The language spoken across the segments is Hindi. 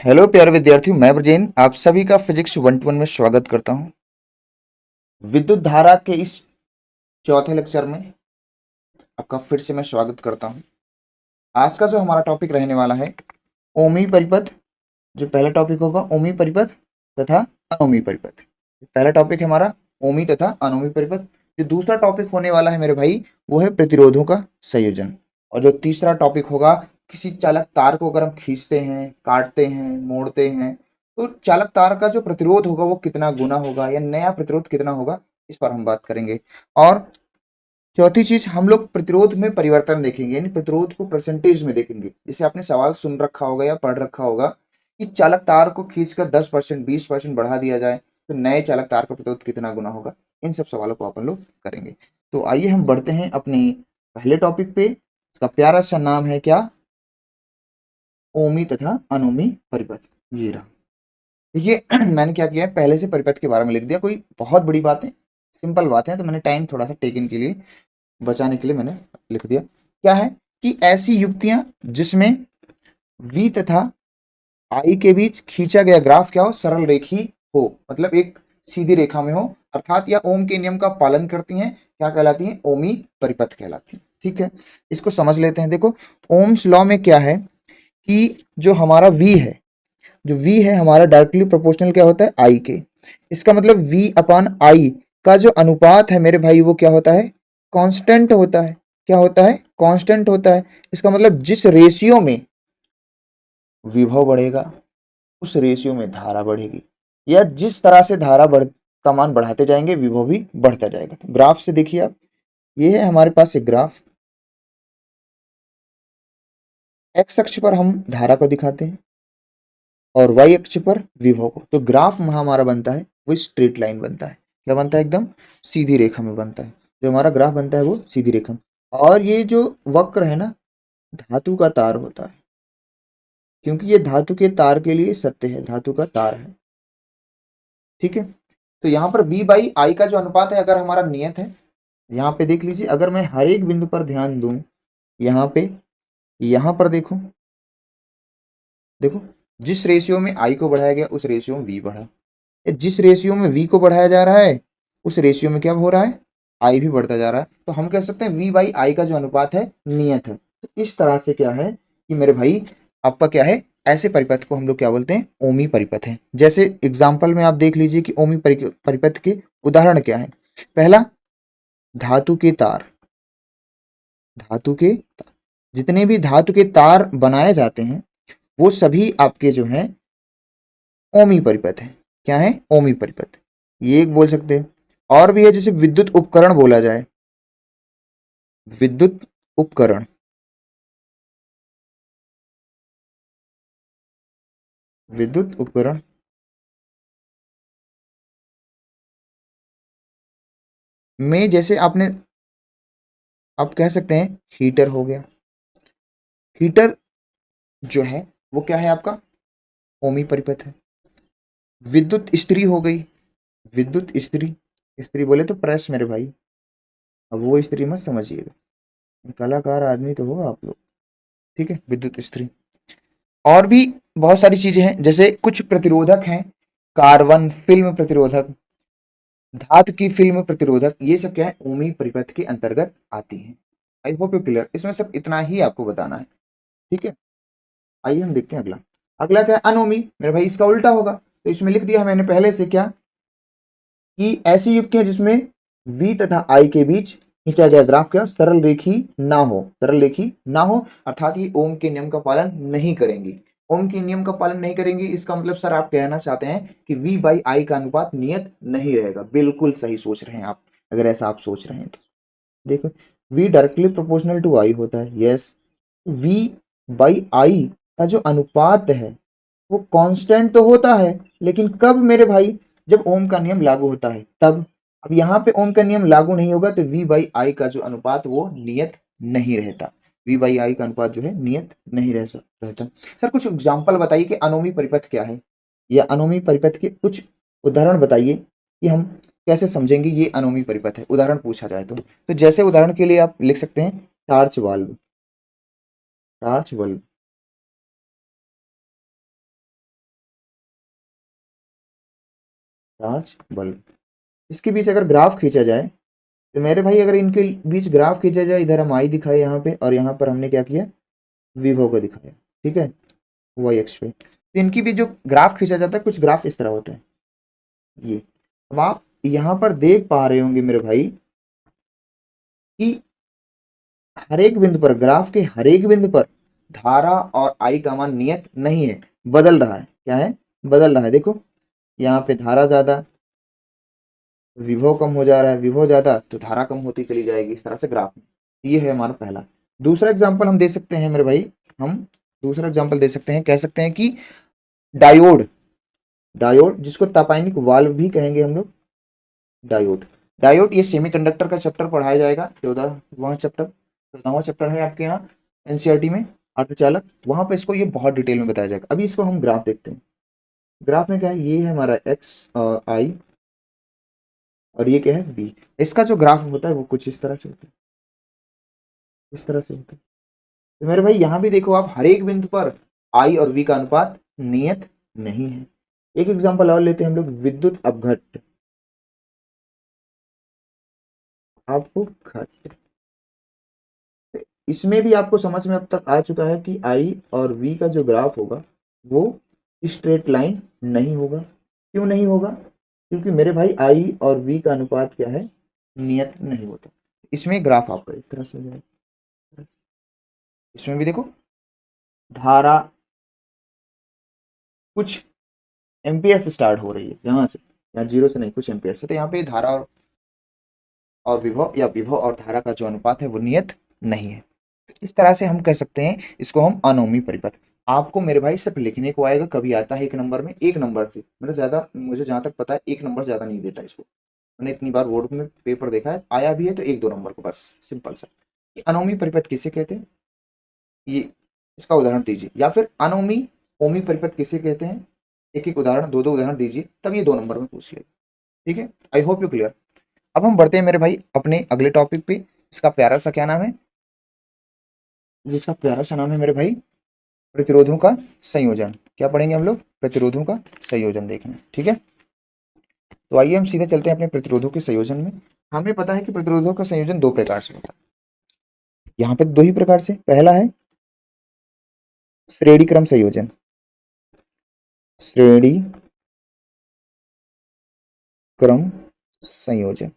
हेलो प्यारे विद्यार्थियों, मैं ब्रजेन आप सभी का फिजिक्स 121 में स्वागत करता हूं। विद्युत धारा के इस चौथे लेक्चर में आपका फिर से मैं स्वागत करता हूं। आज का जो हमारा टॉपिक रहने वाला है ओमी परिपथ। जो पहला टॉपिक होगा ओमी परिपथ तथा अनोमी परिपथ। पहला टॉपिक है हमारा ओमी तथा अनोमी परिपथ। जो दूसरा टॉपिक होने वाला है मेरे भाई वो है प्रतिरोधों का संयोजन। और जो तीसरा टॉपिक होगा किसी चालक तार को अगर हम खींचते हैं, काटते हैं, मोड़ते हैं तो चालक तार का जो प्रतिरोध होगा वो कितना गुना होगा या नया प्रतिरोध कितना होगा, इस पर हम बात करेंगे। और चौथी चीज हम लोग प्रतिरोध में परिवर्तन देखेंगे, यानी प्रतिरोध को परसेंटेज में देखेंगे। जैसे आपने सवाल सुन रखा होगा या पढ़ रखा होगा कि चालक तार को खींचकर 10% 20% बढ़ा दिया जाए तो नए चालक तार का प्रतिरोध कितना गुना होगा। इन सब सवालों को अपन लोग करेंगे। तो आइए हम बढ़ते हैं अपने पहले टॉपिक पे। इसका प्यारा सा नाम है क्या? ओमी तथा अनोमी परिपथ। ये रहा। देखिए मैंने क्या किया है, पहले से परिपथ के बारे में लिख दिया। कोई बहुत बड़ी बात है, सिंपल बात है, तो मैंने टाइम थोड़ा सा टेकन के लिए बचाने के लिए मैंने लिख दिया। क्या है कि ऐसी युक्तियां जिसमें v तथा i के बीच खींचा गया ग्राफ क्या हो, सरल रेखी हो, मतलब एक सीधी रेखा में हो, अर्थात या ओम के नियम का पालन करती हैं, क्या कहलाती हैं? ओमी परिपथ कहलाती हैं। ठीक है, इसको समझ लेते हैं। देखो ओम्स लॉ में क्या है कि जो हमारा v है, जो v है हमारा डायरेक्टली प्रोपोर्शनल क्या होता है i के। इसका मतलब v अपान i का जो अनुपात है मेरे भाई वो क्या होता है? कांस्टेंट होता है। क्या होता है? कांस्टेंट होता है। इसका मतलब जिस रेशियो में विभव बढ़ेगा उस रेशियो में धारा बढ़ेगी, या जिस तरह से धारा बढ़ का मान बढ़ाते जाएंगे विभव भी बढ़ता जाएगा। तो ग्राफ से देखिए आप, ये है हमारे पास एक ग्राफ। एक्स अक्ष पर हम धारा को दिखाते हैं और वाई अक्ष पर विभव को। तो ग्राफ हमारा बनता है वो स्ट्रेट लाइन बनता है। क्या बनता है? एकदम सीधी रेखा में बनता है। जो हमारा ग्राफ बनता है वो सीधी रेखा में। और ये जो वक्र है ना, धातु का तार होता है, क्योंकि ये धातु के तार के लिए सत्य है, धातु का तार है। ठीक है, तो यहाँ पर v बाई आई का जो अनुपात है, अगर हमारा नियत है, यहाँ पे देख लीजिए, अगर मैं हर एक बिंदु पर ध्यान दूं, यहाँ पे, यहाँ पर देखो, देखो जिस रेशियो में आई को बढ़ाया गया उस रेशियो में v बढ़ा। जिस रेशियो में v को बढ़ाया जा रहा है उस रेशियो में क्या हो रहा है? i भी बढ़ता जा रहा है। तो हम कह सकते हैं v बाई आई का जो अनुपात है नियत है। तो इस तरह से क्या है कि मेरे भाई आपका क्या है, ऐसे परिपथ को हम लोग क्या बोलते हैं? ओमी परिपथ है। जैसे एग्जाम्पल में आप देख लीजिए कि ओमी परिपथ के उदाहरण क्या है। पहला, धातु के तार। धातु के तार, जितने भी धातु के तार बनाए जाते हैं वो सभी आपके जो हैं ओमी परिपथ है। क्या है? ओमी परिपथ। ये एक बोल सकते हैं। और भी है, जैसे विद्युत उपकरण बोला जाए, विद्युत उपकरण, विद्युत उपकरण में जैसे आपने, आप कह सकते हैं हीटर हो गया। हीटर जो है वो क्या है आपका? ओमी परिपथ है। विद्युत इस्त्री हो गई, विद्युत इस्त्री। इस्त्री बोले तो प्रेस मेरे भाई, अब वो इस्त्री मत समझिएगा, कलाकार आदमी तो हो आप लोग। ठीक है, विद्युत इस्त्री। और भी बहुत सारी चीजें हैं, जैसे कुछ प्रतिरोधक हैं, कार्बन फिल्म प्रतिरोधक, धातु की फिल्म प्रतिरोधक, ये सब क्या है? ओमी परिपथ के अंतर्गत आती हैं। I hope you clear. इसमें सब इतना ही आपको बताना है। ठीक है, आइए हम देखते हैं अगला। अगला क्या है? अनोमी। मेरे भाई इसका उल्टा होगा। तो इसमें लिख दिया मैंने पहले से क्या, कि ऐसी युक्तियां जिसमें v तथा i के बीच खींचा गया ग्राफ क्या सरल रेखी ना हो, सरल रेखी ना हो, अर्थात ये ओम के नियम का पालन नहीं करेंगी। ओम के नियम का पालन नहीं करेंगी, इसका मतलब सर आप कहना चाहते हैं कि v बाई आई का अनुपात नियत नहीं रहेगा। बिल्कुल सही सोच रहे हैं आप, अगर ऐसा आप सोच रहे हैं तो। देखो v directly proportional to i होता है, यस। v बाई आई का जो अनुपात है वो कांस्टेंट तो होता है, लेकिन कब मेरे भाई? जब ओम का नियम लागू होता है तब। अब यहाँ पे ओम का नियम लागू नहीं होगा तो v बाई आई का जो अनुपात वो नियत नहीं रहता। v बाई आई का अनुपात जो है नियत नहीं रहता। सर कुछ एग्जाम्पल बताइए कि अनोमी परिपथ क्या है, या अनोमी परिपथ के कुछ उदाहरण बताइए कि हम कैसे समझेंगे ये अनोमी परिपथ है। उदाहरण पूछा जाए तो जैसे उदाहरण के लिए आप लिख सकते हैं torch bulb. Torch bulb, charge bulb. इसके बीच अगर ग्राफ खींचा जाए तो मेरे भाई, अगर इनके बीच ग्राफ खींचा जाए, इधर हम आई दिखाए यहाँ पे, और यहाँ पर हमने क्या किया, विभव को दिखाया, ठीक है, वाई एक्स पे। तो इनकी भी जो ग्राफ खींचा जाता है, कुछ ग्राफ इस तरह होता है ये। अब आप यहाँ पर देख पा रहे होंगे मेरे भाई कि हर एक बिंदु पर, ग्राफ के हर एक बिंदु पर धारा और आई का मान नियत नहीं है, बदल रहा है। क्या है, बदल रहा है। देखो यहाँ पे धारा ज्यादा, विभव कम हो जा रहा है, विभव ज्यादा तो धारा कम होती चली जाएगी, इस तरह से ग्राफ में। ये है हमारा पहला। दूसरा एग्जाम्पल हम दे सकते हैं मेरे भाई, हम दूसरा एग्जाम्पल दे सकते हैं, कह सकते हैं कि डायोड, डायोड जिसको तापाइनिक वाल्व भी कहेंगे हम लोग, डायोड। डायोड ये सेमीकंडक्टर का चैप्टर पढ़ाया जाएगा, 14वां चैप्टर, 14वां चैप्टर है आपके यहाँ एनसीईआरटी में, अर्धचालक। वहां पे इसको ये बहुत डिटेल में बताया जाएगा। अभी इसको हम ग्राफ देखते हैं। ग्राफ में क्या है, ये है हमारा एक्स आई, और ये क्या है बी। इसका जो ग्राफ होता है वो कुछ इस तरह से होता है, इस तरह से होता है। तो मेरे भाई यहाँ भी देखो आप, हर एक बिंदु पर आई और वी का अनुपात नियत नहीं है। एक एग्जांपल और लेते हैं हम लोग, विद्युत अपघट्ट, अपघट्ट। इसमें भी आपको समझ में अब तक आ चुका है कि आई और वी का जो ग्राफ होगा वो स्ट्रेट लाइन नहीं होगा। क्यों नहीं होगा, क्योंकि मेरे भाई आई और वी का अनुपात क्या है, नियत नहीं होता। इसमें ग्राफ आपका इस तरह से हो जाएगा। इसमें भी देखो, धारा कुछ एम्पियर से स्टार्ट हो रही है, यहाँ से, यहाँ जीरो से नहीं, कुछ एम्पियर से। तो यहाँ पे धारा और विभव, या विभव और धारा का जो अनुपात है वो नियत नहीं है। इस तरह से हम कह सकते हैं इसको हम अनोमी परिपथ। आपको मेरे भाई सिर्फ लिखने को आएगा, कभी आता है एक नंबर में, एक नंबर से, मतलब ज्यादा, मुझे जहां तक पता है एक नंबर ज्यादा नहीं देता इसको। मैंने इतनी बार बोर्ड में पेपर देखा है, आया भी है तो एक दो नंबर को बस, सिंपल सा। ये अनोमी परिपथ किसे कहते हैं, ये इसका उदाहरण दीजिए। या फिर अनोमी ओमी परिपथ किसे कहते हैं, एक एक उदाहरण, दो दो उदाहरण दीजिए, तब ये दो नंबर में पूछ लेगा। ठीक है, आई होप यू क्लियर। अब हम बढ़ते हैं मेरे भाई अपने अगले टॉपिक पे। इसका प्यारा सा क्या नाम है, जिसका प्यारा सा नाम है मेरे भाई प्रतिरोधों का संयोजन। क्या पढ़ेंगे हम लोग, प्रतिरोधों का संयोजन देखना, ठीक है। तो आइए हम सीधे चलते हैं अपने प्रतिरोधों के संयोजन में। हमें पता है कि प्रतिरोधों का संयोजन दो प्रकार से होता है, यहाँ पे दो ही प्रकार से। पहला है श्रेणी क्रम संयोजन, श्रेणी क्रम संयोजन,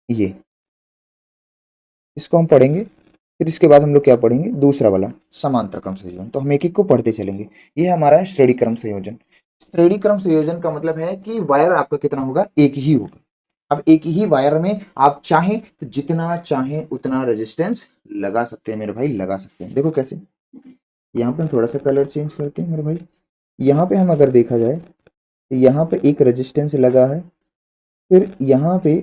ये इसको हम पढ़ेंगे। फिर इसके बाद हम लोग क्या पढ़ेंगे, दूसरा वाला समांतर क्रम संयोजन। तो हम एक एक को पढ़ते चलेंगे। ये हमारा है श्रेणी क्रम संयोजन। श्रेणी क्रम संयोजन का मतलब है कि वायर आपका कितना होगा, एक ही होगा। अब एक ही वायर में आप चाहें तो जितना चाहें उतना रेजिस्टेंस लगा सकते हैं मेरे भाई, लगा सकते हैं। देखो कैसे, यहाँ पे हम थोड़ा सा कलर चेंज करते हैं मेरे भाई। यहाँ पे हम अगर देखा जाए तो यहाँ पे एक रेजिस्टेंस लगा है, फिर यहाँ पे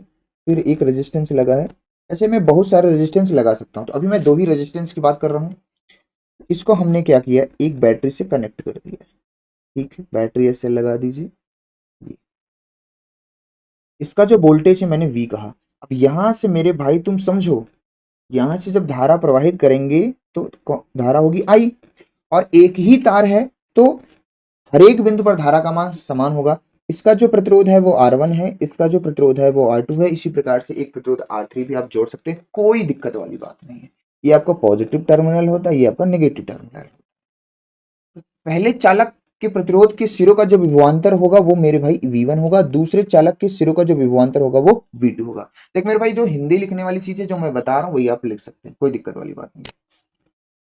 फिर एक रेजिस्टेंस लगा है। ऐसे मैं बहुत सारे रेजिस्टेंस लगा सकता हूँ। तो अभी मैं दो ही रेजिस्टेंस की बात कर रहा हूँ। इसको हमने क्या किया, एक बैटरी से कनेक्ट कर दिया। ठीक है, बैटरी ऐसे लगा दीजिए। इसका जो वोल्टेज है मैंने वी कहा। अब यहां से मेरे भाई तुम समझो, यहां से जब धारा प्रवाहित करेंगे तो धारा होगी आई, और एक ही तार है तो हर एक बिंदु पर धारा का मान समान होगा। इसका जो प्रतिरोध है वो R1 है, इसका जो प्रतिरोध है वो R2 है। इसी प्रकार से एक प्रतिरोध R3 भी आप जोड़ सकते हैं, कोई दिक्कत वाली बात नहीं है। ये आपका पॉजिटिव टर्मिनल होता है, ये आपका नेगेटिव टर्मिनल। पहले चालक के प्रतिरोध के सिरों का जो विभवांतर होगा वो मेरे भाई V1 होगा, दूसरे चालक के सिरों का जो विभवांतर होगा वो V2 होगा। देख मेरे भाई, जो हिंदी लिखने वाली चीजें जो मैं बता रहा हूँ वही आप लिख सकते हैं, कोई दिक्कत वाली बात नहीं है।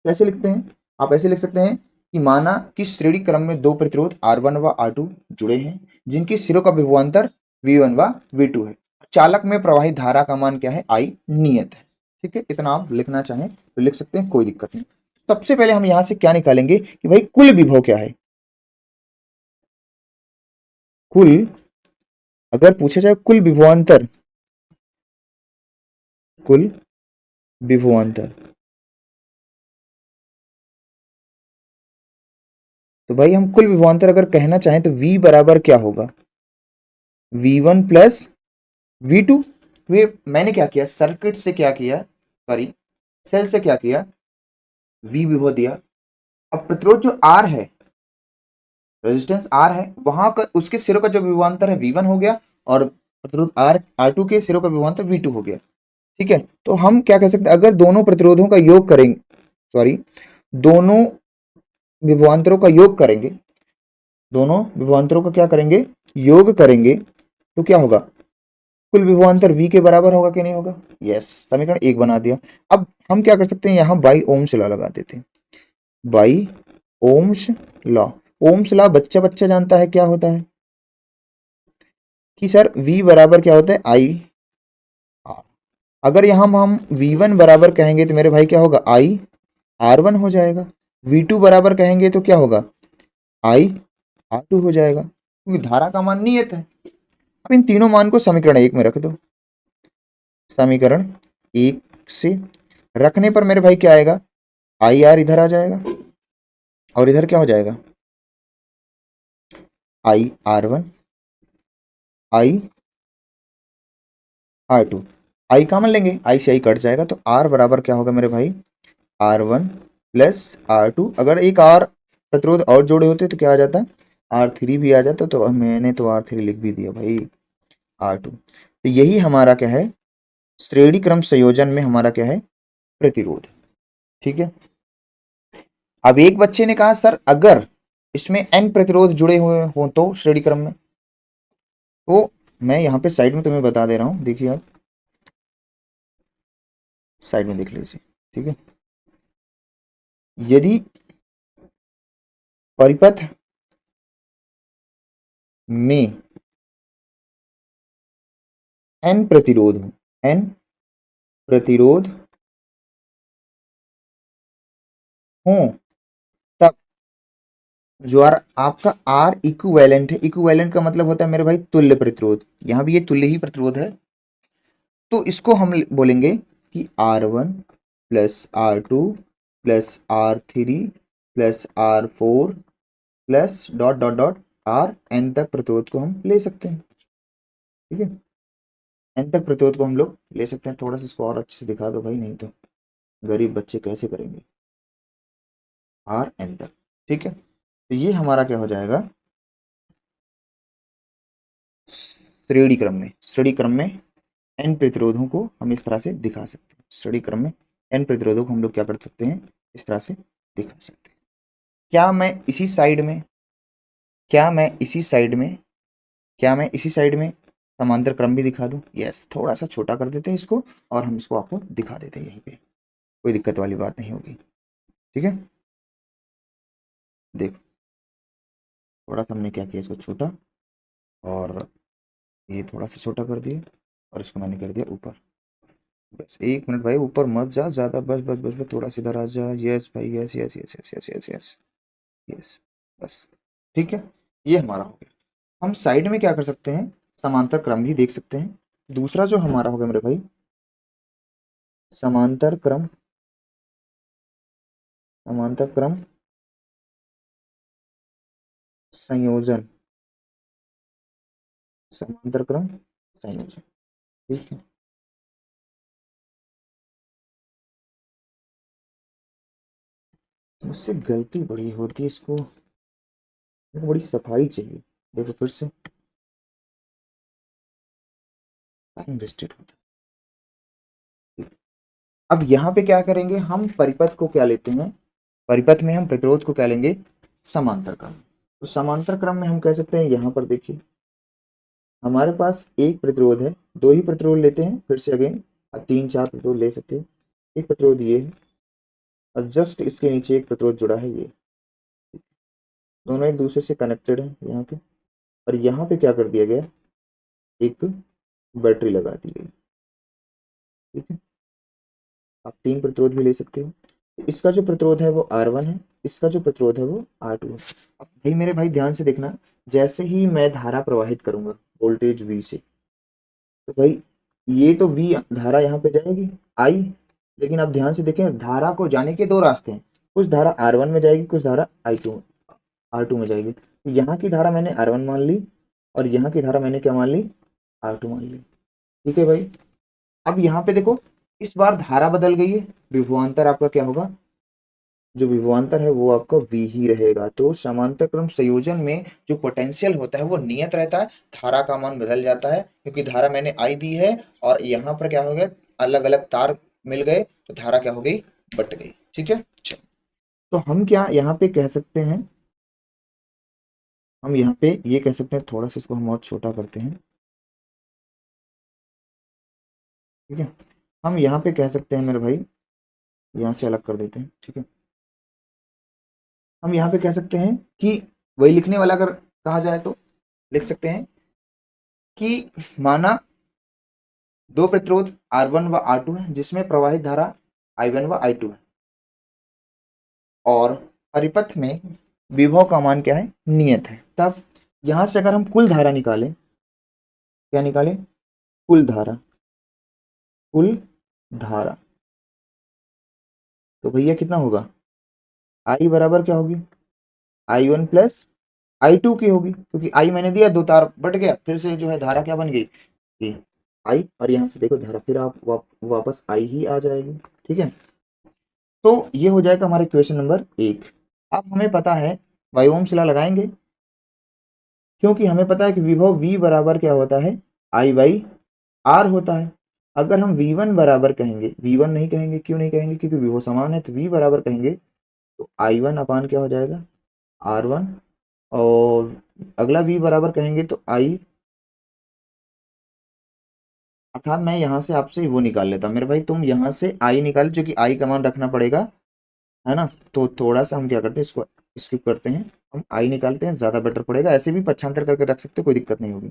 कैसे लिखते हैं, आप ऐसे लिख सकते हैं कि माना कि श्रेणी क्रम में दो प्रतिरोध R1 व R2 जुड़े हैं, जिनके सिरों का विभवांतर V1 व V2 है। चालक में प्रवाहित धारा का मान क्या है, I नियत है। ठीक है, इतना आप लिखना चाहें तो लिख सकते हैं, कोई दिक्कत नहीं। सबसे पहले हम यहां से क्या निकालेंगे कि भाई कुल विभव क्या है। कुल, अगर पूछा जाए कुल विभवांतर, कुल विभवांतर, तो भाई हम कुल विभवांतर अगर कहना चाहें तो V बराबर क्या होगा, V1 प्लस V2। वे मैंने क्या किया, सर्किट से क्या किया, सॉरी सेल से क्या किया, V विभव दिया। अब प्रतिरोध जो R है, रेजिस्टेंस आर है, वहां का उसके सिरों का जो विभवांतर है V1 हो गया, और प्रतिरोध R2 के सिरों का विभवांतर V2 हो गया। ठीक है, तो हम क्या कह सकते हैं, अगर दोनों प्रतिरोधों का योग करेंगे, सॉरी, दोनों विभवांतरों का योग करेंगे, दोनों विभवांतरों का क्या करेंगे, योग करेंगे, तो क्या होगा, कुल विभवांतर V के बराबर होगा कि नहीं होगा। यस, समीकरण 1 बना दिया। अब हम क्या कर सकते हैं, यहाँ बाई ओम्स लॉ लगा देते हैं। By Ohm's law, Ohm's law बच्चा बच्चा जानता है क्या होता है, कि सर V बराबर क्या होता है, आई आर। अगर यहाँ हम V1 बराबर कहेंगे तो मेरे भाई क्या होगा, आई R1 हो जाएगा। V2 बराबर कहेंगे तो क्या होगा, आई R2 हो जाएगा, क्योंकि धारा का मान नियत है। अब इन तीनों मान को समीकरण 1 में रख दो। समीकरण 1 से रखने पर मेरे भाई क्या आएगा, आई आर इधर आ जाएगा, और इधर क्या हो जाएगा, आई R1 आई R2। आई कॉमन लेंगे, आई से आई कट जाएगा, तो R बराबर क्या होगा मेरे भाई, R1 प्लस R2। अगर एक R प्रतिरोध और जोड़े होते तो क्या आ जाता, R3 भी आ जाता, तो मैंने तो R3 लिख भी दिया भाई, R2। तो यही हमारा क्या है, श्रेणी क्रम संयोजन में हमारा क्या है, प्रतिरोध। ठीक है, अब एक बच्चे ने कहा सर अगर इसमें n प्रतिरोध जुड़े हुए हों तो श्रेणी क्रम में, तो मैं यहाँ पे साइड में तुम्हें बता दे रहा हूँ, देखिए आप साइड में देख लीजिए। ठीक है, यदि परिपथ में n प्रतिरोध हो, n प्रतिरोध हो, तब जो आपका R इक्विवेलेंट है, इक्विवेलेंट का मतलब होता है मेरे भाई तुल्य प्रतिरोध, यहाँ भी ये तुल्य ही प्रतिरोध है, तो इसको हम बोलेंगे कि R1 plus R2 plus R3 plus R4 plus dot dot dot R N तक प्रतिरोध को हम ले सकते हैं। ठीक है, एन तक प्रतिरोध को हम लोग ले सकते हैं। थोड़ा सा इसको और अच्छे से दिखा दो भाई, नहीं तो गरीब बच्चे कैसे करेंगे, आर एन तक। ठीक है, तो ये हमारा क्या हो जाएगा, श्रेणी क्रम में एन प्रतिरोधों को हम इस तरह से दिखा सकते हैं। श्रेणी क्रम में एन प्रतिरोधों को हम लोग क्या कर सकते हैं, इस तरह से दिखा सकते हैं। क्या मैं इसी साइड में क्या मैं इसी साइड में क्या मैं इसी साइड में समांतर क्रम भी दिखा दूं। यस, थोड़ा सा छोटा कर देते हैं इसको, और हम इसको आपको दिखा देते हैं यहीं पे, कोई दिक्कत वाली बात नहीं होगी। ठीक है, देखो थोड़ा सा हमने क्या किया, इसको छोटा, और ये थोड़ा सा छोटा कर दिया, और इसको मैंने कर दिया ऊपर। बस 1 मिनट भाई, ऊपर मत जा ज़्यादा, बस बस बस बस, थोड़ा सा इधर आ जा। यस भाई, yes yes yes yes yes yes yes yes, बस। ठीक है, ये हमारा हो गया। हम साइड में क्या कर सकते हैं, समांतर क्रम भी देख सकते हैं। दूसरा जो हमारा हो गया मेरे भाई, समांतर क्रम, समांतर क्रम संयोजन, समांतर क्रम संयोजन। ठीक है, मुझसे गलती बड़ी होती है, इसको मेरे को बड़ी सफाई चाहिए। देखो फिर से टाइम वेस्टेड होता है। अब यहाँ पे क्या करेंगे, हम परिपथ को क्या लेते हैं, परिपथ में हम प्रतिरोध को क्या लेंगे, समांतर क्रम। तो समांतर क्रम में हम कह सकते हैं, यहाँ पर देखिए हमारे पास एक प्रतिरोध है, दो ही प्रतिरोध लेते हैं फिर से अगेन, अब 3 4 प्रतिरोध ले सकते हैं। एक प्रतिरोध ये है, और जस्ट इसके नीचे एक प्रतिरोध जुड़ा है, ये दोनों एक दूसरे से कनेक्टेड है यहाँ पे, और यहाँ पे क्या कर दिया गया, एक बैटरी लगा दी गई। ठीक है, आप 3 प्रतिरोध भी ले सकते हो। इसका जो प्रतिरोध है वो R1 है, इसका जो प्रतिरोध है वो R2 है। अब भाई मेरे भाई ध्यान से देखना, जैसे ही मैं धारा प्रवाहित करूंगा वोल्टेज V से, तो भाई ये तो V धारा यहाँ पे जाएगी I, लेकिन आप ध्यान से देखें, धारा को जाने के दो रास्ते हैं, कुछ धारा R1 में जाएगी, कुछ धारा R2 में जाएगी। तो यहाँ की धारा मैंने R1 मान ली, और यहाँ की धारा मैंने क्या मान ली, R2 मान ली। ठीक है भाई, अब यहाँ पे देखो, इस बार धारा बदल गई है, विभवांतर आपका क्या होगा, जो विभवांतर है वो आपका v ही रहेगा। तो समांतर क्रम संयोजन में जो पोटेंशियल होता है वो नियत रहता है, धारा का मान बदल जाता है क्योंकि धारा मैंने I दी है और यहाँ पर क्या हो गया, अलग अलग तार मिल गए तो धारा क्या हो गई, बट गई। ठीक है, चलो। तो हम क्या यहाँ पे कह सकते हैं, हम यहाँ पे ये कह सकते हैं, थोड़ा सा इसको हम और छोटा करते हैं। ठीक है, हम यहाँ पे कह सकते हैं मेरे भाई, यहाँ से अलग कर देते हैं। ठीक है, हम यहाँ पे कह सकते हैं कि वही लिखने वाला अगर कहा जाए तो लिख सकते हैं कि माना दो प्रतिरोध R1 व R2 है जिसमें प्रवाहित धारा I1 व I2 है और परिपथ में विभव का मान क्या है, नियत है। तब यहां से अगर हम कुल धारा निकालें, क्या निकालें, कुल धारा, कुल धारा, तो भैया कितना होगा, I बराबर क्या होगी, I1 प्लस I2 की होगी क्योंकि I मैंने दिया, दो तार बट गया, फिर से जो है धारा क्या बन गई, ये I, और यहाँ से देखो धारा फिर आप वापस I ही आ जाएगी। ठीक है, तो ये हो जाएगा हमारा इक्वेशन नंबर 1। अब हमें पता है, वाई ओम सिला लगाएंगे क्योंकि हमें पता है कि विभव V बराबर क्या होता है, I बाई R होता है। अगर हम V1 बराबर कहेंगे, V1 नहीं कहेंगे, क्यों नहीं कहेंगे, क्योंकि विभव समान है, तो V बराबर कहेंगे तो I1 अपान क्या हो जाएगा, R1, और अगला V बराबर कहेंगे तो I, अर्थात मैं यहाँ से आपसे वो निकाल लेता मेरे भाई, तुम यहाँ से I निकाल, जो कि I का मान रखना पड़ेगा, है ना। तो थोड़ा सा हम क्या करते हैं, इसको स्किप करते हैं, हम I निकालते हैं, ज़्यादा बेटर पड़ेगा। ऐसे भी पक्षांतर करके रख सकते हो, कोई दिक्कत नहीं होगी।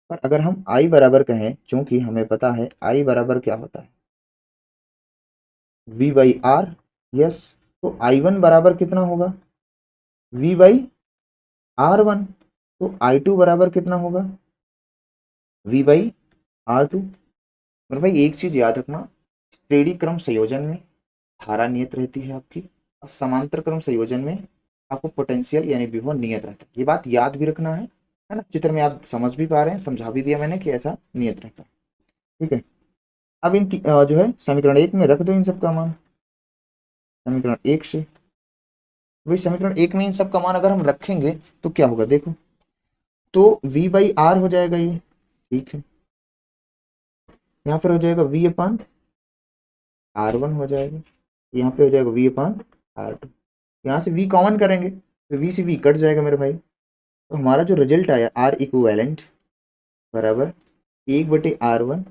पर अगर हम I बराबर कहें, चूंकि हमें पता है I बराबर क्या होता है, V बाई आर, यस, तो I1 बराबर कितना होगा, V बाई R1, तो I2 बराबर कितना होगा, V बाई R2। मेरे भाई एक चीज याद रखना, श्रेणी क्रम संयोजन में धारा नियत रहती है आपकी, और समांतर क्रम संयोजन में आपको पोटेंशियल यानी विभव नियत रहता है। ये बात याद भी रखना है ना। चित्र में आप समझ भी पा रहे हैं, समझा भी दिया मैंने कि ऐसा नियत रहता है। ठीक है, अब जो है समीकरण 1 में रख दो इन सब का मान, समीकरण 1 से, वही समीकरण 1 में इन सब का मान अगर हम रखेंगे तो क्या होगा, देखो, तो V बाई आर हो जाएगा ये। ठीक है, यहाँ पर हो जाएगा V अपान R1 हो जाएगा, यहाँ पे हो जाएगा V अपान R2। यहाँ से V कॉमन करेंगे तो V से V कट जाएगा मेरे भाई, तो हमारा जो रिजल्ट आया R इक्विवेलेंट बराबर 1/R1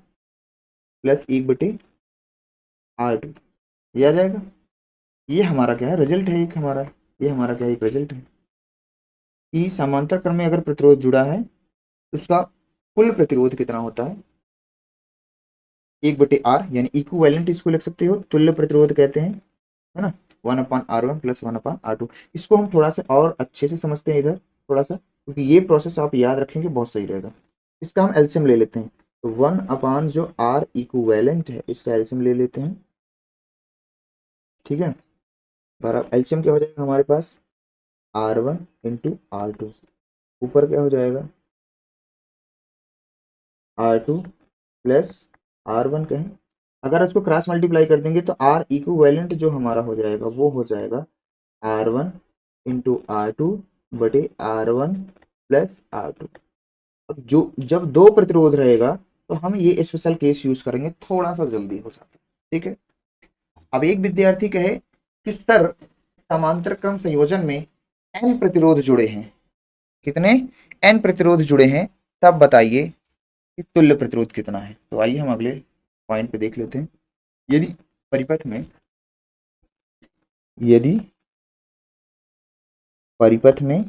प्लस 1/R2, ये आ जाएगा। ये हमारा क्या है, रिजल्ट है एक हमारा, ये हमारा क्या है, एक रिजल्ट है कि समांतर क्रम में अगर प्रतिरोध जुड़ा है तो उसका कुल प्रतिरोध कितना होता है, 1/R, यानी इक्विवेलेंट इसको लिख सकते हो, तुल्य प्रतिरोध कहते हैं, है ना, 1/R1 प्लस 1/R2। इसको हम थोड़ा सा और अच्छे से समझते हैं इधर, थोड़ा सा, क्योंकि ये प्रोसेस आप याद रखेंगे बहुत सही रहेगा। इसका हम एलसीएम ले लेते हैं, तो 1 अपान जो R इक्विवेलेंट है इसका एलसीएम ले लेते हैं। ठीक है, बराबर एलसीएम क्या हो जाएगा हमारे पास, R1 इंटू R2, ऊपर क्या हो जाएगा, R2 प्लस R1 कहें, अगर इसको क्रॉस मल्टीप्लाई कर देंगे तो R इक्विवेलेंट जो हमारा हो जाएगा वो हो जाएगा R1 इंटू R2 बटे R1 प्लस R2। अब जो जब दो प्रतिरोध रहेगा तो हम ये स्पेशल केस यूज करेंगे, थोड़ा सा जल्दी हो जाता है। ठीक है, अब एक विद्यार्थी कहे कि सर समांतर क्रम संयोजन में n प्रतिरोध जुड़े हैं, कितने, n प्रतिरोध जुड़े हैं, तब बताइए कि तुल्य प्रतिरोध कितना है। तो आइए हम अगले पॉइंट पे देख लेते हैं। यदि परिपथ में, यदि परिपथ में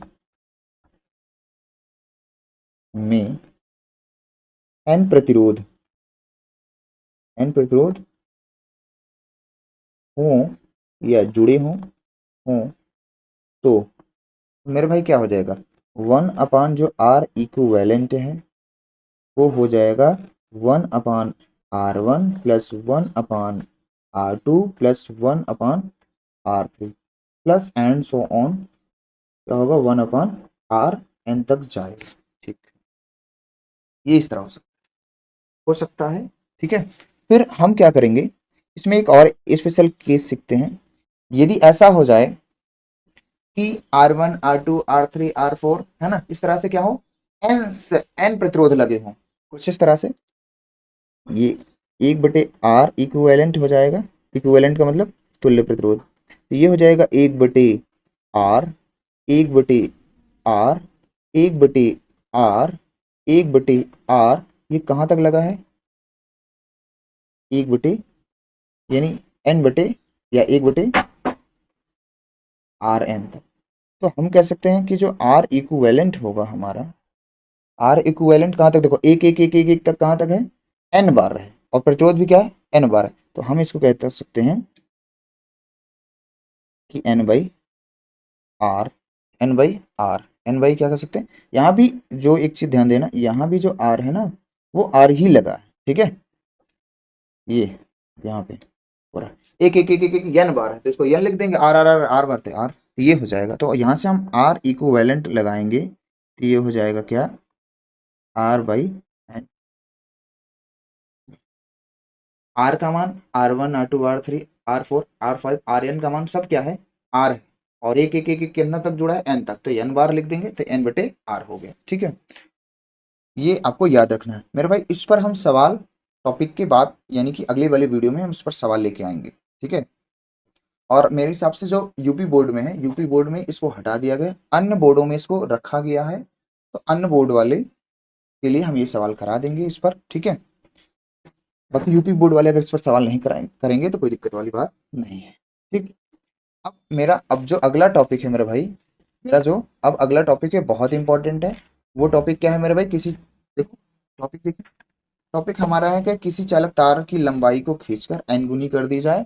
n प्रतिरोध, n प्रतिरोध हो या जुड़े हो तो मेरे भाई क्या हो जाएगा, 1 अपान जो R इक्विवेलेंट है वो हो जाएगा 1/R1 plus 1/R2 plus 1/R3 plus and so on, क्या होगा, 1/R n तक जाएगा। ठीक, ये इस तरह हो सकता है। ठीक है, फिर हम क्या करेंगे, इसमें एक और स्पेशल केस सीखते हैं। यदि ऐसा हो जाए कि R1 R2 R3 R4 है ना, इस तरह से क्या हो, एन प्रतिरोध लगे हों कुछ इस तरह से, ये 1/R इक्विवेलेंट हो जाएगा। इक्विवेलेंट का मतलब तुल्य प्रतिरोध, तो ये हो जाएगा 1/R, 1/R, 1/R, 1/R, ये कहाँ तक लगा है, 1 यानी N/, या 1/RN तक। तो हम कह सकते हैं कि जो R इक्विवेलेंट होगा हमारा, R इक्विवेलेंट कहाँ तक, देखो एक एक एक एक एक तक कहाँ तक है, N बार है, और प्रतिरोध भी क्या है, N बार है। तो हम इसको कह सकते हैं कि N/R, N/R, N बाई क्या कर सकते हैं, यहाँ भी जो एक चीज ध्यान देना, यहाँ भी जो R है ना, वो R ही लगा है, ठीक है, ये यहाँ पे पूरा एक एक एक एक एक N बार है, तो इसको N लिख देंगे, R R R R बार थे R, तो ये हो जाएगा। तो यहाँ से हम R इक्विवेलेंट लगाएंगे, तो ये हो जाएगा क्या, R/N। R का मान R1 R2 R3 R4 R5 RN का मान सब क्या है, R है, और एक एक एक एक कितना तक जुड़ा है, N तक, तो N बार लिख देंगे, तो N/R हो गया, ठीक है। ये आपको याद रखना है मेरे भाई। इस पर हम सवाल टॉपिक के बाद यानी कि अगली वाली वीडियो में हम इस पर सवाल लेके आएंगे, ठीक है। और मेरे हिसाब से जो यूपी बोर्ड में है, यूपी बोर्ड में इसको हटा दिया गया, अन्य बोर्डों में इसको रखा गया है, तो अन्य बोर्ड वाले के लिए हम ये सवाल करा देंगे इस पर, ठीक है। बाकी यूपी बोर्ड वाले अगर इस पर सवाल नहीं करेंगे तो कोई दिक्कत वाली बात नहीं है, ठीक। अब जो अगला टॉपिक है मेरा भाई, मेरा जो अब अगला टॉपिक है बहुत इंपॉर्टेंट है। वो टॉपिक क्या है मेरे भाई, किसी, देखो टॉपिक देखिए, टॉपिक हमारा है कि किसी चालक तार की लंबाई को खींचकर n गुनी कर दी जाए,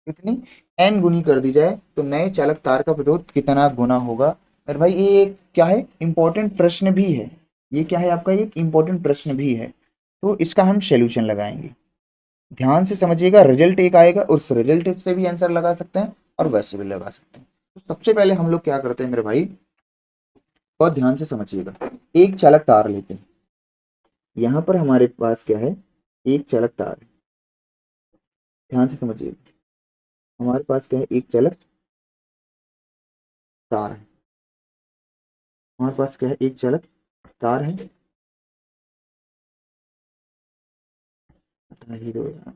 कितनी, n गुनी कर दी जाए, तो नए चालक तार का प्रतिरोध कितना गुना होगा। मेरे भाई ये एक क्या है, इंपॉर्टेंट प्रश्न भी है, ये क्या है आपका, एक इंपॉर्टेंट प्रश्न भी है, तो इसका हम सोल्यूशन लगाएंगे। ध्यान से समझिएगा, रिजल्ट एक आएगा, उस रिजल्ट से भी आंसर लगा सकते हैं और वैसे भी लगा सकते हैं। तो सबसे पहले हम लोग क्या करते हैं मेरे भाई, बहुत ध्यान से समझिएगा, एक चालक तार लेते हैं, यहाँ पर हमारे पास क्या है, एक चालक तार है। ध्यान से समझिएगा, हमारे पास क्या है, एक चालक तार है, हमारे पास क्या है, एक चालक तार है, हटा ही दो यार,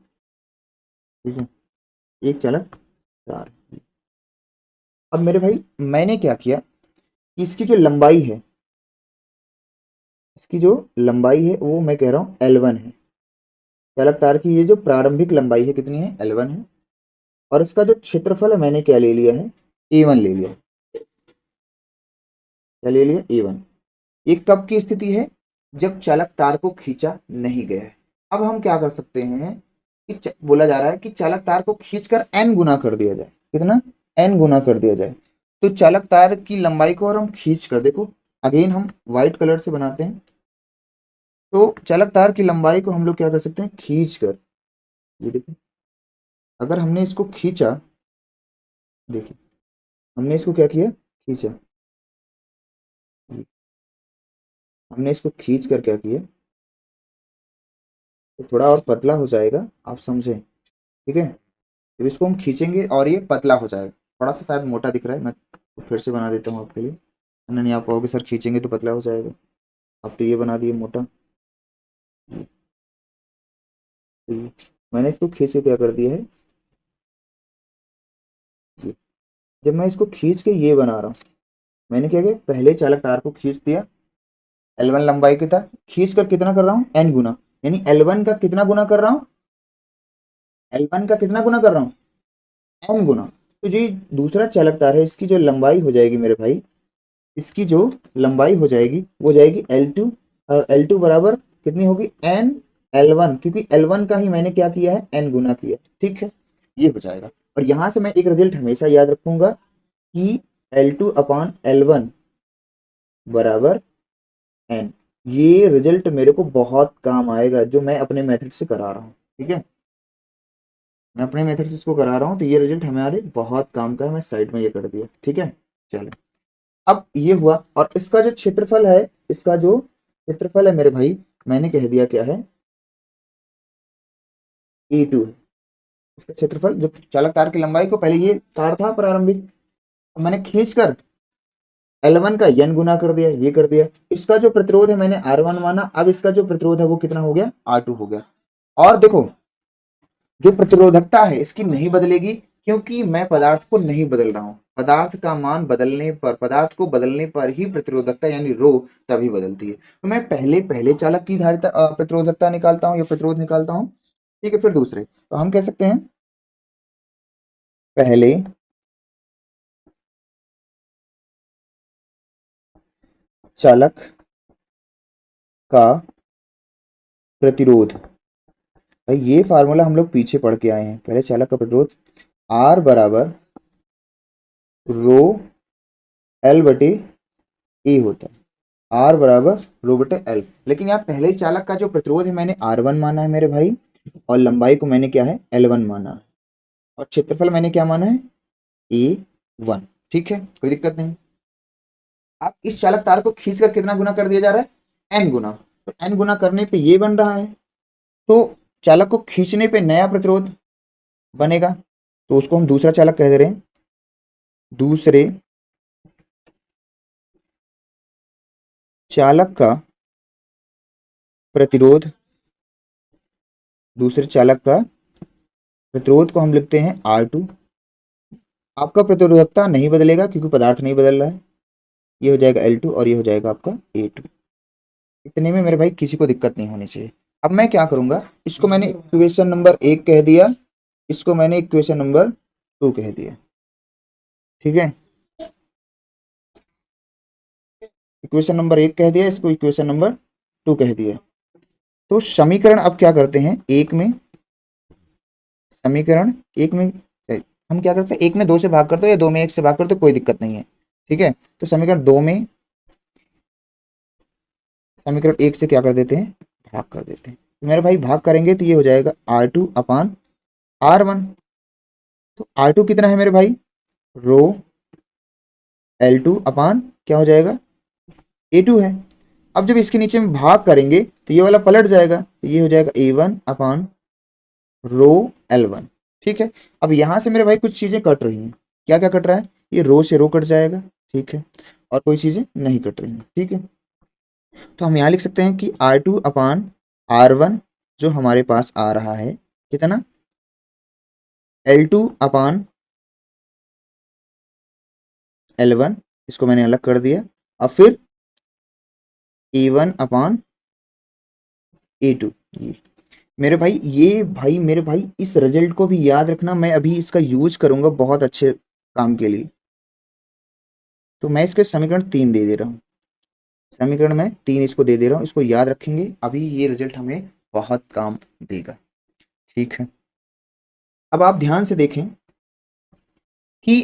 ठीक है, एक चालक तार। अब मेरे भाई मैंने क्या किया कि इसकी जो लंबाई है, इसकी जो लंबाई है वो मैं कह रहा हूँ L1 है। चालक तार की ये जो प्रारंभिक लंबाई है कितनी है, L1 है, और इसका जो क्षेत्रफल है मैंने क्या ले लिया है, A1 ले लिया, क्या ले लिया, A1। ये कब की स्थिति है, जब चालक तार को खींचा नहीं गया है। अब हम क्या कर सकते हैं कि बोला जा रहा है कि चालक तार को खींचकर n गुना कर दिया जाए, कितना, n गुना कर दिया जाए। तो चालक तार की लंबाई को और हम खींच कर, देखो अगेन हम व्हाइट कलर से बनाते हैं, तो चालक तार की लंबाई को हम लोग क्या कर सकते हैं, खींच कर, ये देखो अगर हमने इसको खींचा, देखिए हमने इसको क्या किया, खींचा, हमने इसको खींच कर क्या किया, तो थोड़ा और पतला हो जाएगा, आप समझें, ठीक है। जब इसको हम खींचेंगे और ये पतला हो जाएगा, थोड़ा सा शायद मोटा दिख रहा है, मैं फिर से बना देता हूँ आपके लिए, नहीं नहीं आप कहोगे सर खींचेंगे तो पतला हो जाएगा, आप तो ये बना दिए मोटा, तो मैंने इसको खींच के क्या कर दिया है, ये जब मैं इसको खींच के ये बना रहा हूँ, मैंने क्या किया, पहले चालक तार को खींच दिया, L1 लंबाई की था, खींच कर कितना कर रहा हूँ, n गुना, यानी L1 का कितना गुना कर रहा हूँ, L1 का कितना गुना कर रहा हूँ, n गुना। तो जो ये दूसरा चालक तार है, इसकी जो लंबाई हो जाएगी मेरे भाई, इसकी जो लंबाई हो जाएगी वो हो जाएगी L2, और L2 बराबर कितनी होगी, n L1, क्योंकि L1 का ही मैंने क्या किया है, n गुना किया, ठीक है, ये हो जाएगा। और यहां से मैं एक रिजल्ट हमेशा याद रखूंगा कि L2 अपान L1 बराबर n। ये रिजल्ट मेरे को बहुत काम आएगा, जो मैं अपने मेथड से करा रहा हूँ, ठीक है, मैं अपने मेथड से इसको करा रहा हूँ, तो ये रिजल्ट हमारे बहुत काम का है, मैं साइड में ये कर दिया, ठीक है। चलो अब ये हुआ, और इसका जो क्षेत्रफल है, इसका जो क्षेत्रफल है मेरे भाई, मैंने कह दिया क्या है, A2 है, उसका क्षेत्रफल, जो चालक तार की लंबाई को, पहले ये तार था प्रारंभिक, मैंने खींच कर L1 का n गुना कर दिया, ये कर दिया। इसका जो प्रतिरोध है मैंने R1 माना, अब इसका जो प्रतिरोध है वो कितना हो गया, R2 हो गया। और देखो जो प्रतिरोधकता है इसकी नहीं बदलेगी, क्योंकि मैं पदार्थ को नहीं बदल रहा हूं। पदार्थ का मान बदलने पर, पदार्थ को बदलने पर ही प्रतिरोधकता यानी रो तभी बदलती है। तो मैं पहले पहले चालक की धारिता प्रतिरोधकता निकालता हूं या प्रतिरोध निकालता हूं, ठीक है। फिर दूसरे, तो हम कह सकते हैं पहले चालक का प्रतिरोध, भाई ये फार्मूला हम लोग पीछे पढ़ के आए हैं। पहले चालक का प्रतिरोध R बराबर रो L बटे ए होता है, R बराबर रो बटे एल। लेकिन यहाँ पहले चालक का जो प्रतिरोध है मैंने R1 माना है मेरे भाई, और लंबाई को मैंने क्या है L1 माना है, और क्षेत्रफल मैंने क्या माना है A1, ठीक है, कोई दिक्कत नहीं। अब इस चालक तार को खींचकर कितना गुना कर दिया जा रहा है, n गुना। तो n गुना करने पे ये बन रहा है, तो चालक को खींचने पे नया प्रतिरोध बनेगा, तो उसको हम दूसरा चालक कह दे रहे हैं। दूसरे चालक का प्रतिरोध, दूसरे चालक का प्रतिरोध को हम लिखते हैं R2। आपका प्रतिरोधकता नहीं बदलेगा क्योंकि पदार्थ नहीं बदल रहा है, ये हो जाएगा L2 और ये हो जाएगा आपका A2। इतने में मेरे भाई किसी को दिक्कत नहीं होनी चाहिए। अब मैं क्या करूंगा, इसको मैंने इक्वेशन नंबर 1 कह दिया, इसको मैंने इक्वेशन नंबर 2 कह दिया, ठीक है। इक्वेशन नंबर 1 कह दिया, इसको इक्वेशन नंबर 2 कह दिया। तो समीकरण अब क्या करते हैं, एक में, समीकरण एक में हम क्या करते हैं, एक में 2 से भाग करते हो या 2 में 1 से भाग करते हो, कोई दिक्कत नहीं है, ठीक है। तो समीकरण 2 में, समीकरण 1 से क्या कर देते हैं, भाग कर देते हैं। तो मेरे भाई भाग करेंगे तो ये हो जाएगा R2 अपान R1। तो R2 कितना है मेरे भाई, रो L2 अपान क्या हो जाएगा, A2 है। अब जब इसके नीचे में भाग करेंगे तो ये वाला पलट जाएगा, तो ये हो जाएगा A1 अपान रो L1, ठीक है। अब यहां से मेरे भाई कुछ चीजें कट रही हैं, क्या क्या कट रहा है, ये रो से रो कट जाएगा, ठीक है, और कोई चीजें नहीं कट रही हैं, ठीक है। तो हम यहाँ लिख सकते हैं कि R2 अपान R1 जो हमारे पास आ रहा है कितना, L2 अपान L1, इसको मैंने अलग कर दिया। अब फिर A1 अपान A2, ये मेरे भाई, ये भाई मेरे भाई इस रिजल्ट को भी याद रखना, मैं अभी इसका यूज करूंगा बहुत अच्छे काम के लिए। तो मैं इसके समीकरण 3 दे दे रहा हूँ, समीकरण में 3 इसको दे दे रहा हूँ, इसको याद रखेंगे, अभी ये रिजल्ट हमें बहुत काम देगा, ठीक है। अब आप ध्यान से देखें कि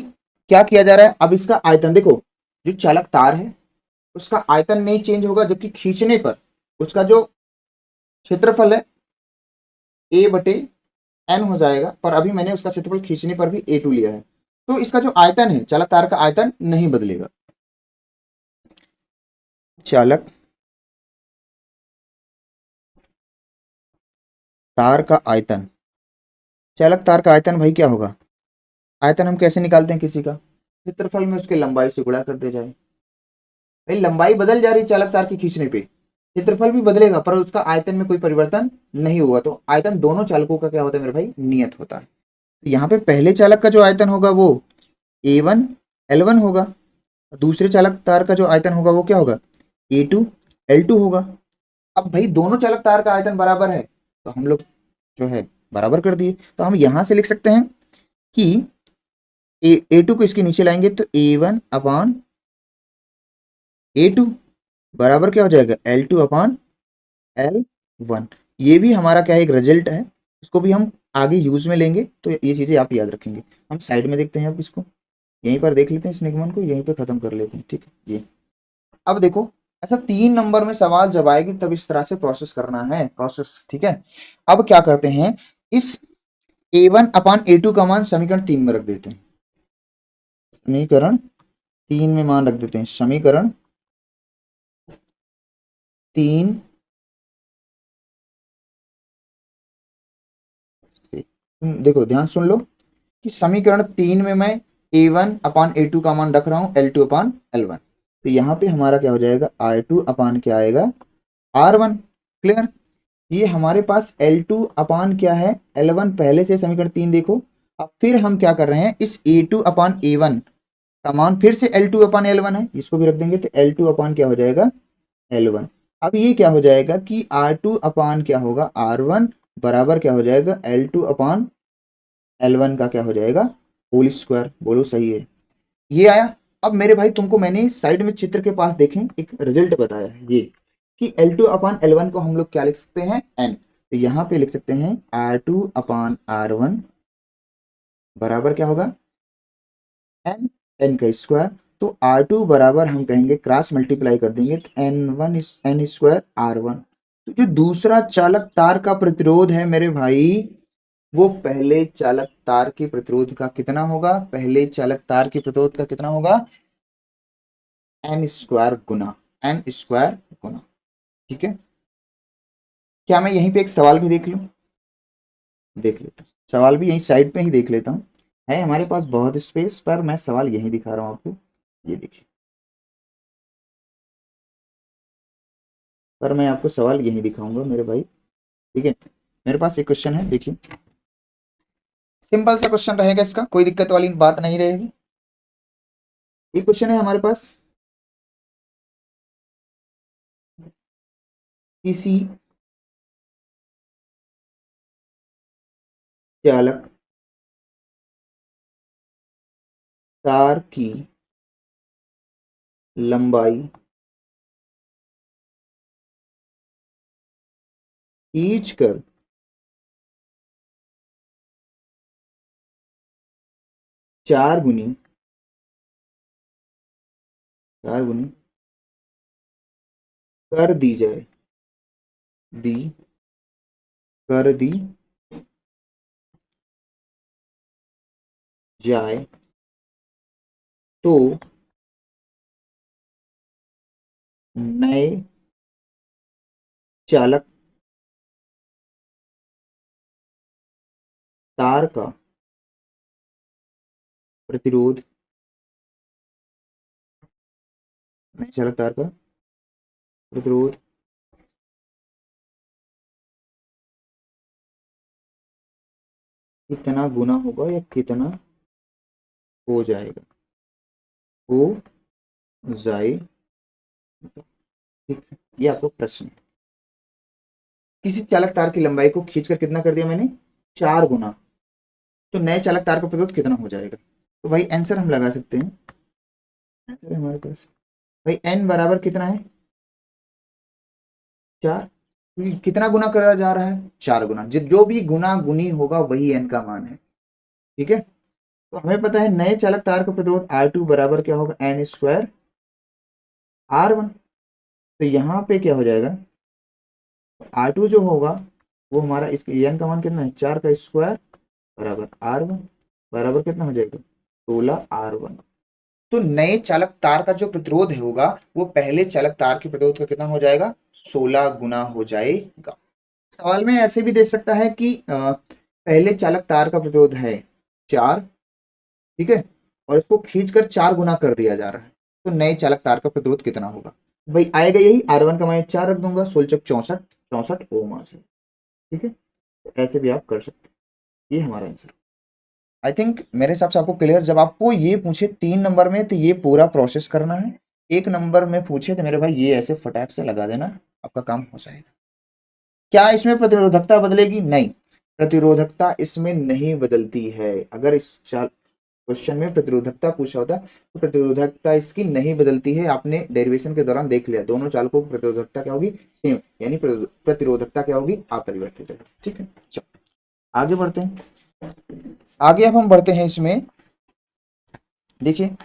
क्या किया जा रहा है। अब इसका आयतन देखो, जो चालक तार है उसका आयतन नहीं चेंज होगा, जबकि खींचने पर उसका जो क्षेत्रफल है ए बटे एन हो जाएगा, पर अभी मैंने उसका क्षेत्रफल खींचने पर भी A2 लिया है, तो इसका जो आयतन है, चालक तार का आयतन नहीं बदलेगा। चालक तार का आयतन, चालक तार का आयतन भाई क्या होगा, आयतन हम कैसे निकालते हैं किसी का, क्षेत्रफल में उसके लंबाई से गुणा कर दिया जाए। भाई लंबाई बदल जा रही चालक तार की खींचने पे, क्षेत्रफल भी बदलेगा पर उसका आयतन में कोई परिवर्तन नहीं हुआ, तो आयतन दोनों चालकों का क्या होता है मेरे भाई, नियत होता है। तो यहाँ पे पहले चालक का जो आयतन होगा वो A1 L1 होगा, दूसरे चालक तार का जो आयतन होगा वो क्या होगा, A2 L2 होगा। अब भाई दोनों चालक तार का आयतन बराबर है, तो हम लोग जो है बराबर कर दिए। तो हम यहां से लिख सकते हैं कि A2 को इसके नीचे लाएंगे तो A1 अपान A2 बराबर क्या हो जाएगा, L2 अपान L1। ये भी हमारा क्या है, एक रिजल्ट है, इसको भी हम आगे यूज में लेंगे, तो ये चीजें आप याद रखेंगे। हम साइड में देखते हैं, अब इसको यहीं पर देख लेते हैं, इस निगमन को यहीं पे खत्म कर लेते हैं, ठीक है। ये अब देखो, ऐसा 3 नंबर में सवाल जब आएगी तब इस तरह से प्रोसेस करना है, प्रोसेस, ठीक है। अब क्या करते हैं, इस A1 अपान A2 का मान समीकरण 3 में रख देते हैं, समीकरण 3 में मान रख देते हैं, समीकरण 3 तुम देखो ध्यान सुन लो कि समीकरण 3 में मैं A1/A2 का मान रख रहा हूं L2/L1। तो यहाँ पे हमारा क्या हो जाएगा, R2 क्या आएगा, R1। क्लियर। ये हमारे पास L2 क्या है, L1 पहले से समीकरण 3 देखो। अब फिर हम क्या कर रहे हैं, इस A2/A1 का मान फिर से L2/L1 है, इसको भी रख देंगे तो L2 क्या हो जाएगा, L1। अब ये क्या हो जाएगा कि R2 क्या होगा, R1 बराबर क्या हो जाएगा, L2/L1 का क्या हो जाएगा, होल स्क्वायर। बोलो सही है। ये आया। अब मेरे भाई तुमको मैंने साइड में चित्र के पास देखें एक रिजल्ट बताया है ये, कि L2/L1 को हम लोग क्या लिख सकते हैं, n। तो यहाँ पे लिख सकते हैं R2/R1 बराबर क्या होगा, n का स्क्वायर। तो R2 बराबर हम कहेंगे क्रॉस मल्टीप्लाई कर देंगे तो n स्क्वायर R1। तो जो दूसरा चालक तार का प्रतिरोध है मेरे भाई, वो पहले चालक तार के प्रतिरोध का कितना होगा, पहले चालक तार के प्रतिरोध का कितना होगा, एन स्क्वायर गुना। ठीक है। क्या मैं यहीं पे एक सवाल भी देख लूं, देख लेता हूँ सवाल भी यहीं साइड पे ही देख लेता हूँ। है हमारे पास बहुत स्पेस, पर मैं सवाल यहीं दिखा रहा हूँ आपको, ये देखिए। पर मैं आपको सवाल यहीं दिखाऊंगा मेरे भाई। ठीक है। मेरे पास एक क्वेश्चन है, देखिए। सिंपल सा क्वेश्चन रहेगा, इसका कोई दिक्कत वाली बात नहीं रहेगी। एक क्वेश्चन है हमारे पास, किसी चालक तार की लंबाई खींच कर 4 गुनी 4 गुनी कर दी जाए, दी कर दी जाए तो नए चालक तार का प्रतिरोध, नए चालक तार का प्रतिरोध कितना गुना होगा या कितना हो जाएगा, हो जाए। ठीक है। ये आपको प्रश्न है। किसी चालक तार की लंबाई को खींचकर कितना कर दिया मैंने, 4 गुना। तो नए चालक तार का प्रतिरोध कितना हो जाएगा। तो भाई आंसर हम लगा सकते हैं। आंसर है हमारे पास भाई एन बराबर कितना है, 4। क्योंकि कितना गुना करा जा रहा है, 4 गुना। जो भी गुना गुनी होगा वही एन का मान है। ठीक है। तो हमें पता है नए चालक तार का प्रतिरोध R2 बराबर क्या होगा, एन स्क्वायर R1। तो यहाँ पे क्या हो जाएगा, R2 जो होगा वो हमारा, इस एन का मान कितना है, 4 का स्क्वायर बराबर R1 बराबर कितना हो जाएगा, 16 R1। तो नए चालक तार का जो प्रतिरोध है होगा, वो पहले चालक तार के प्रतिरोध का कितना हो जाएगा, 16 गुना हो जाएगा। सवाल में ऐसे भी दे सकता है कि पहले चालक तार का प्रतिरोध है 4, ठीक है, और इसको खींचकर 4 गुना कर दिया जा रहा है, तो नए चालक तार का प्रतिरोध कितना होगा। भाई आएगा यही, R1 का मैं 4 रख दूंगा, 16 64 64 ओम आ जाए। ठीक है। तो ऐसे भी आप कर सकते हैं। ये हमारा आंसर। आई थिंक मेरे हिसाब से आपको क्लियर। जब आपको ये पूछे 3 नंबर में तो ये पूरा प्रोसेस करना है। 1 नंबर में पूछे तो मेरे भाई ये ऐसे फटाक से लगा देना, आपका काम हो जाएगा। क्या इसमें प्रतिरोधकता बदलेगी, नहीं, प्रतिरोधकता इसमें नहीं बदलती है। अगर इस क्वेश्चन में प्रतिरोधकता पूछा होता तो प्रतिरोधकता इसकी नहीं बदलती है। आपने डेरिवेशन के दौरान देख लिया, दोनों चालकों की प्रतिरोधकता क्या होगी, सेम, यानी प्रतिरोधकता क्या होगी, अपरिवर्तित है। ठीक है। चलो आगे बढ़ते हैं। आगे अब हम बढ़ते हैं इसमें, देखिए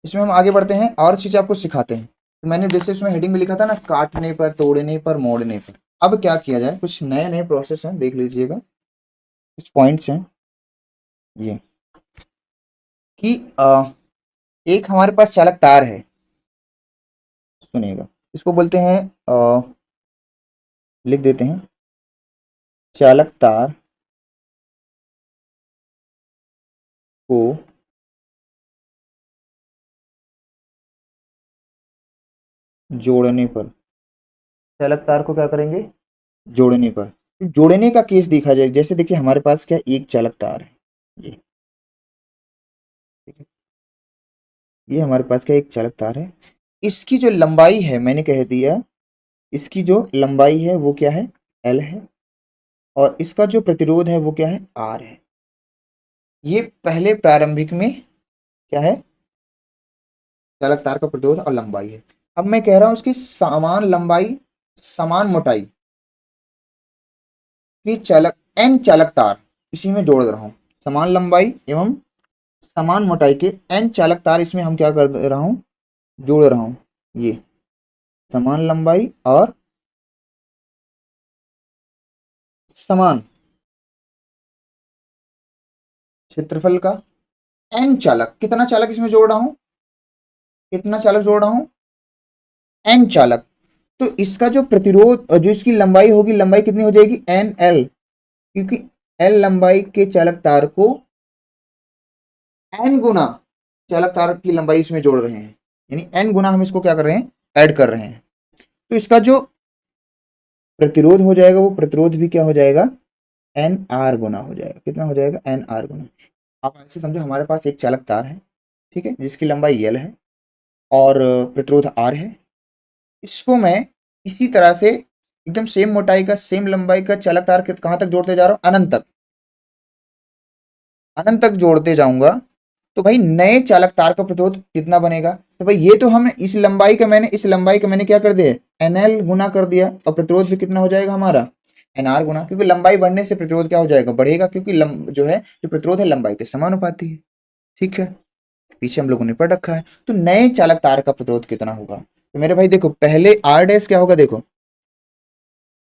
इसमें हम आगे बढ़ते हैं और चीज आपको सिखाते हैं। तो मैंने जैसे इसमें हेडिंग में लिखा था ना, काटने पर, तोड़ने पर, मोड़ने पर। अब क्या किया जाए, कुछ नए नए प्रोसेस हैं, देख लीजिएगा। कुछ पॉइंट्स हैं ये, कि एक हमारे पास चालक तार है, सुनिएगा। इसको बोलते हैं, लिख देते हैं, चालक तार को जोड़ने पर, चालक तार को क्या करेंगे, जोड़ने पर। जोड़ने का केस देखा जाए, जैसे देखिए हमारे पास क्या एक चालक तार है, ये ठीक है? ये हमारे पास क्या एक चालक तार है, इसकी जो लंबाई है मैंने कह दिया, इसकी जो लंबाई है वो क्या है, एल है, और इसका जो प्रतिरोध है वो क्या है, आर है। ये पहले प्रारंभिक में क्या है, चालक तार का प्रतिरोध और लंबाई है। अब मैं कह रहा हूं उसकी समान लंबाई, समान मोटाई की चालक एन चालक तार इसी में जोड़ रहा हूं, समान लंबाई एवं समान मोटाई के एन चालक तार इसमें हम क्या कर दे रहा हूं, जोड़ रहा हूं। ये समान लंबाई और समान क्षेत्रफल का एन चालक, कितना चालक इसमें जोड़ रहा हूं, कितना चालक जोड़ रहा हूं, एन चालक। तो इसका जो प्रतिरोध और जो इसकी लंबाई होगी, लंबाई कितनी हो जाएगी, एन एल, क्योंकि एल लंबाई के चालक तार को एन गुना चालक तार की लंबाई इसमें जोड़ रहे हैं, यानी एन गुना हम इसको क्या कर रहे हैं, ऐड कर रहे हैं। तो इसका जो प्रतिरोध हो जाएगा वो प्रतिरोध भी क्या हो जाएगा, एन आर गुना हो जाएगा। कितना हो जाएगा, एन आर गुना। आप ऐसे समझो हमारे पास एक चालक तार है, ठीक है, जिसकी लंबाई एल है और प्रतिरोध आर है। इसको मैं इसी तरह से एकदम सेम मोटाई का सेम लंबाई का चालक तार कहां तक जोड़ते जा रहा हूं, अनंत तक, अनंत तक जोड़ते जाऊंगा। तो भाई नए चालक तार का प्रतिरोध कितना बनेगा, तो भाई ये तो हमने इस लंबाई का, मैंने इस लंबाई का मैंने क्या कर दिया, एन एल गुना कर दिया, और प्रतिरोध भी कितना हो जाएगा हमारा, एन आर गुना, क्योंकि लंबाई बढ़ने से प्रतिरोध क्या हो जाएगा, बढ़ेगा, क्योंकि जो है जो प्रतिरोध है लंबाई के समानुपाती है। ठीक है, पीछे हम लोगों ने पढ़ रखा है। तो नए चालक तार का प्रतिरोध कितना होगा, तो मेरे भाई देखो पहले आर डैश क्या होगा, देखो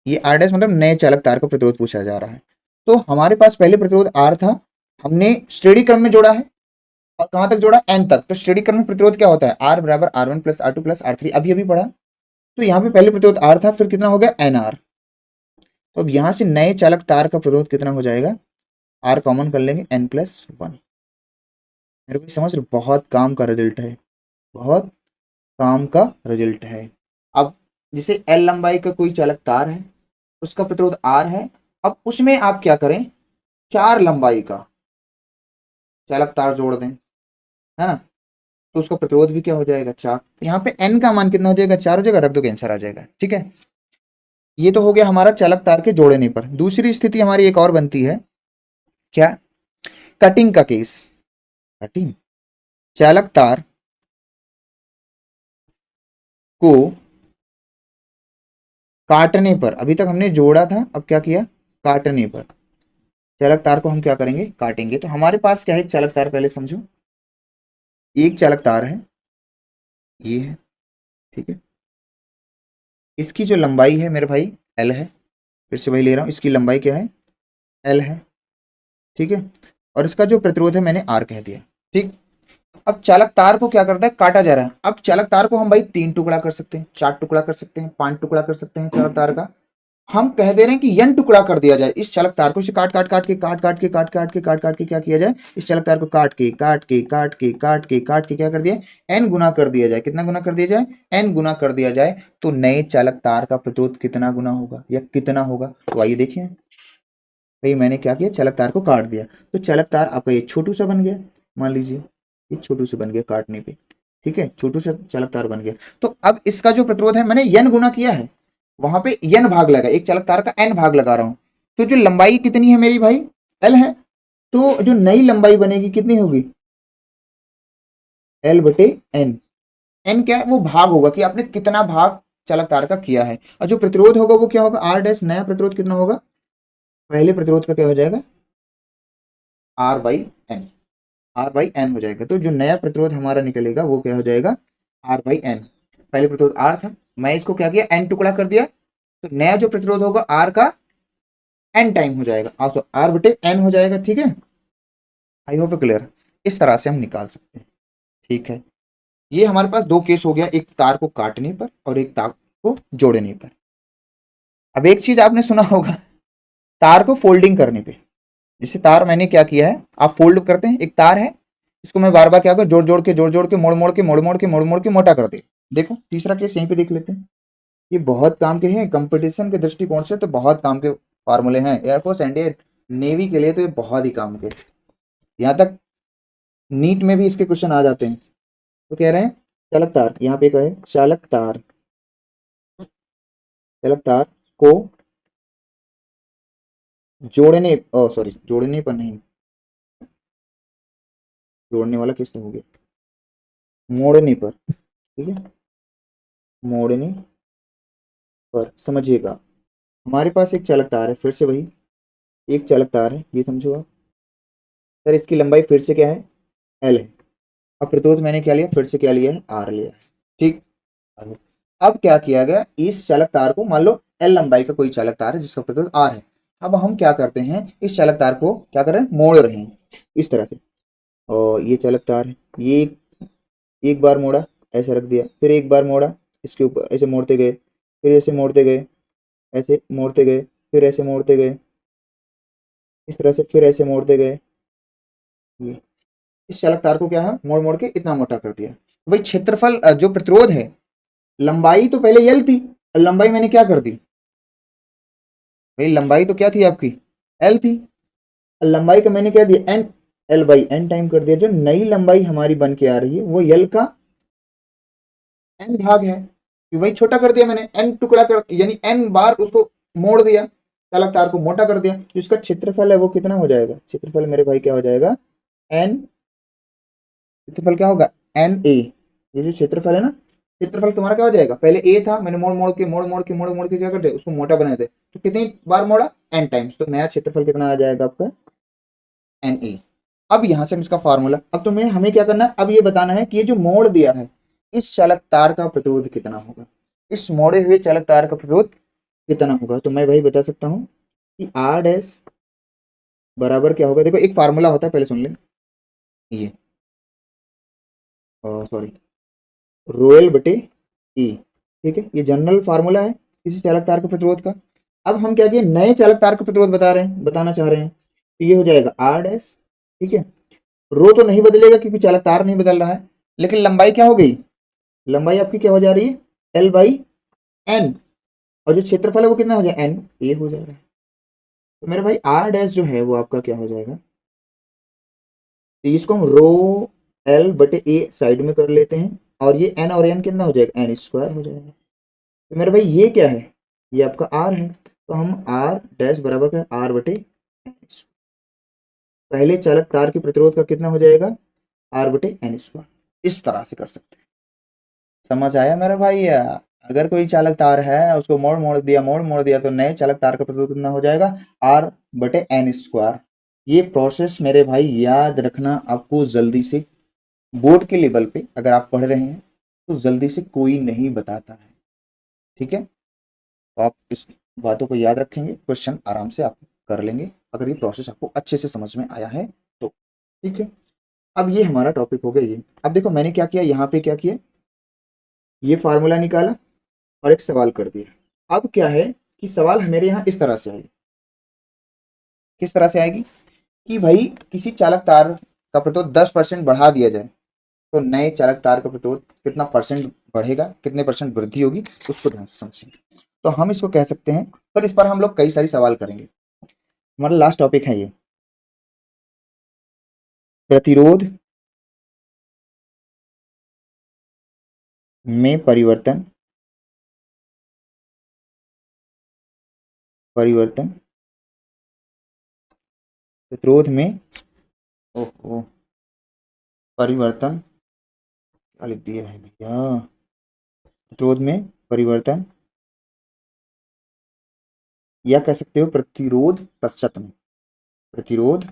ये आर डैश मतलब नए चालक तार का प्रतिरोध पूछा जा रहा है। तो हमारे पास पहले प्रतिरोध आर था, हमने श्रेणी क्रम में जोड़ा है, और कहां तक जोड़ा, एन तक। तो श्रेणी क्रम में प्रतिरोध क्या होता है, आर बराबर R one plus R two plus R three, अभी अभी पढ़ा। तो यहाँ पे पहले प्रतिरोध आर था, फिर कितना हो गया, एन आर। तो अब यहां से नए चालक तार का प्रतिरोध कितना हो जाएगा, आर कॉमन कर लेंगे, एन प्लस वन। मेरे को समझ रहे हो? बहुत काम का रिजल्ट है, बहुत काम का रिजल्ट है। अब जैसे एल लंबाई का कोई चालक तार है, उसका प्रतिरोध आर है, अब उसमें आप क्या करें, चार लंबाई का चालक तार जोड़ दें, है ना, तो उसका प्रतिरोध भी क्या हो जाएगा, चार। तो यहाँ पे एन का मान कितना हो जाएगा, चार हो जाएगा, रख दो आंसर आ जाएगा। ठीक है, ये तो हो गया हमारा चालक तार के जोड़ने पर। दूसरी स्थिति हमारी एक और बनती है, क्या, कटिंग का केस। कटिंग, चालक तार को काटने पर, अभी तक हमने जोड़ा था, अब क्या किया, काटने पर चालक तार को हम क्या करेंगे, काटेंगे। तो हमारे पास क्या है, चालक तार पहले समझो, एक चालक तार है, ये है, ठीक है, इसकी जो लंबाई है मेरे भाई एल है, फिर से वही ले रहा हूं, इसकी लंबाई क्या है, एल है, ठीक है, और इसका जो प्रतिरोध है मैंने आर कह दिया। ठीक, अब चालक तार को क्या करता है, काटा जा रहा है। अब चालक तार को हम भाई तीन टुकड़ा कर सकते हैं, चार टुकड़ा कर सकते हैं, पांच टुकड़ा कर सकते हैं चालक तार का। हम कह दे रहे हैं कि यन टुकड़ा कर दिया जाए इस चालक तार को, इसे काट काट काट के काट काट के काट काट के काट काट के क्या किया जाए, इस चालक तार को काट के काट के काट के काट के काट के क्या कर दिया, एन गुना कर दिया जाए। कितना गुना कर दिया जाए, एन गुना कर दिया जाए। तो नए चालक तार का प्रतिरोध कितना गुना होगा या कितना होगा, तो आइए देखिए। भाई मैंने क्या किया, चालक तार को काट दिया, तो चालक तार आपका ये छोटू सा बन गया, मान लीजिए ये छोटू सा बन गया काटने पे। ठीक है, छोटू सा चालक तार बन गया। तो अब इसका जो प्रतिरोध है मैंने यन गुना किया है, वहां पे यन भाग लगा, एक चालक तार का एन भाग लगा रहा हूं। तो जो लंबाई कितनी है मेरी भाई, एल है, तो जो नई लंबाई बनेगी कितनी होगी, एल बटे एन। एन क्या है, वो भाग होगा कि आपने कितना भाग चालक तार का किया है, और जो प्रतिरोध होगा वो क्या होगा, आर डैश, नया प्रतिरोध कितना होगा, पहले प्रतिरोध का क्या हो जाएगा, R by N, R by N हो जाएगा। तो जो नया प्रतिरोध हमारा निकलेगा वो क्या हो जाएगा, आर बाई एन। पहले प्रतिरोध आर था, मैं इसको क्या किया, एन टुकड़ा कर दिया, तो नया जो प्रतिरोध होगा आर का एन टाइम हो जाएगा, तो आर बटे एन हो जाएगा। ठीक है, आई होप क्लियर, इस तरह से हम निकाल सकते हैं। ठीक है, ये हमारे पास दो केस हो गया, एक तार को काटने पर और एक तार को जोड़ने पर। अब एक चीज आपने सुना होगा, तार को फोल्डिंग करने पे, जैसे तार मैंने क्या किया है, आप फोल्ड करते हैं, एक तार है, इसको मैं बार बार क्या करूँ, जोड़ जोड़ के मोड़ मोड़ के मोटा कर दे। देखो तीसरा केस यहीं पे देख लेते हैं, ये बहुत काम के हैं कंपटीशन के दृष्टिकोण से, तो बहुत काम के फार्मूले हैं एयरफोर्स एंड नेवी के लिए, तो ये बहुत ही काम के, यहाँ तक नीट में भी इसके क्वेश्चन आ जाते हैं। तो कह रहे हैं चालक तार, यहाँ पे कहे चालक तार को जोड़ने, सॉरी जोड़ने पर नहीं, जोड़ने वाला किस तो हो गया, मोड़ने पर, ठीक है, मोड़ने पर समझिएगा, हमारे पास एक चालक तार है, फिर से वही एक चालक तार है, ये समझो आप। सर इसकी लंबाई फिर से क्या है, एल है। अब प्रतिरोध मैंने क्या लिया, फिर से क्या लिया है, आर लिया है, ठीक। अब क्या किया गया, इस चालक तार को, मान लो एल लंबाई का कोई चालक तार है जिसका प्रतिरोध आर है, अब हम क्या करते हैं, इस चालक तार को क्या कर रहे हैं, मोड़ रहे हैं इस तरह से, और ये चालक तार है, ये एक बार मोड़ा, ऐसे रख दिया, फिर एक बार मोड़ा, इसके ऊपर ऐसे मोड़ते गए, फिर ऐसे मोड़ते गए, ऐसे मोड़ते गए, फिर ऐसे मोड़ते गए, इस तरह से फिर ऐसे मोड़ते गए, ये इस चालक तार को क्या है, मोड़ मोड़ के इतना मोटा कर दिया। तो भाई क्षेत्रफल जो प्रतिरोध है, लंबाई तो पहले एल थी, और लंबाई मैंने क्या कर दी, भाई लंबाई तो क्या थी आपकी, एल थी, और लंबाई का मैंने क्या दिया, N, L by N time कर दिया, जो नई लंबाई हमारी बन के आ रही है वो एल का एन भाग है, कि भाई छोटा कर दिया मैंने, एन टुकड़ा कर, यानी एन बार उसको मोड़ दिया, चालक तार को मोटा कर दिया, तो इसका क्षेत्रफल है वो कितना हो जाएगा, क्षेत्रफल मेरे भाई क्या हो जाएगा, एन, क्षेत्रफल क्या होगा, एन ए, ये जो क्षेत्रफल है ना, क्षेत्रफल तुम्हारा क्या हो जाएगा, पहले ए था, मैंने मोड़ मोड़ के क्या कर दिया, उसको मोटा बना दे, तो कितनी बार मोड़ा, एन टाइम्स, तो नया क्षेत्रफल कितना आ जाएगा आपका, एन ए। अब यहां से हम इसका फार्मूला, अब तुम्हें हमें क्या करना है, अब ये बताना है कि ये जो मोड़ दिया है, इस चालक तार का प्रतिरोध कितना होगा, इस मोड़े हुए चालक तार का प्रतिरोध कितना होगा, तो मैं भाई बता सकता हूँ कि आर डैश बराबर क्या होगा, देखो एक फार्मूला होता है, पहले सुन ले, ये सॉरी, रोएल बटे ई, ठीक है, ये जनरल फार्मूला है किसी चालक तार के प्रतिरोध का। अब हम क्या किए, नए चालक तार का प्रतिरोध बताना चाह रहे हैं, तो ये हो जाएगा आर डैश, ठीक है, रो तो नहीं बदलेगा क्योंकि चालक तार नहीं बदल रहा है, लेकिन लंबाई क्या हो गई, लंबाई आपकी क्या हो जा रही है, एल बाई एन, और जो क्षेत्रफल है वो कितना हो जाएगा, एन ए हो जा रहा है, तो मेरे भाई आर डैश जो है वो आपका क्या हो जाएगा, तो इसको हम रो एल बटे ए साइड में कर लेते हैं, और एन कितना हो जाएगा, एन स्क्वायर हो जाएगा, तो मेरे भाई ये क्या है, ये आपका आर है, तो हम आर डैश बराबर का आर बटे एन, पहले चालक तार के प्रतिरोध का कितना हो जाएगा, आर बटे एन स्क्वायर, इस तरह से कर सकते हैं। समझ आया मेरा भाई, अगर कोई चालक तार है, उसको मोड़ मोड़ दिया तो नए चालक तार का प्रतिरोध कितना हो जाएगा, आर बटे एन स्क्वायर। ये प्रोसेस मेरे भाई याद रखना आपको, जल्दी से बोर्ड के लेवल पे अगर आप पढ़ रहे हैं तो जल्दी से कोई नहीं बताता है, ठीक है, तो आप इस बातों को याद रखेंगे, क्वेश्चन आराम से आप कर लेंगे अगर ये प्रोसेस आपको अच्छे से समझ में आया है तो, ठीक है। अब ये हमारा टॉपिक हो गया ये। अब देखो मैंने क्या किया, यहाँ पे क्या किया, ये फार्मूला निकाला और एक सवाल कर दिया। अब क्या है कि सवाल मेरे यहाँ इस तरह से आएगी, किस तरह से आएगी कि भाई किसी चालक तार का प्रतिरोध 10% बढ़ा दिया जाए तो नए चालक तार का प्रतिरोध कितना परसेंट बढ़ेगा, कितने परसेंट वृद्धि होगी, उसको ध्यान से समझेंगे। तो हम इसको कह सकते हैं, पर इस पर हम लोग कई सारी सवाल करेंगे, हमारा लास्ट टॉपिक है ये, प्रतिरोध में परिवर्तन, परिवर्तन प्रतिरोध में, ओहो, परिवर्तन क्या लिख दिया है भैया, प्रतिरोध में परिवर्तन, या कह सकते हो प्रतिरोध प्रतिशत में, प्रतिरोध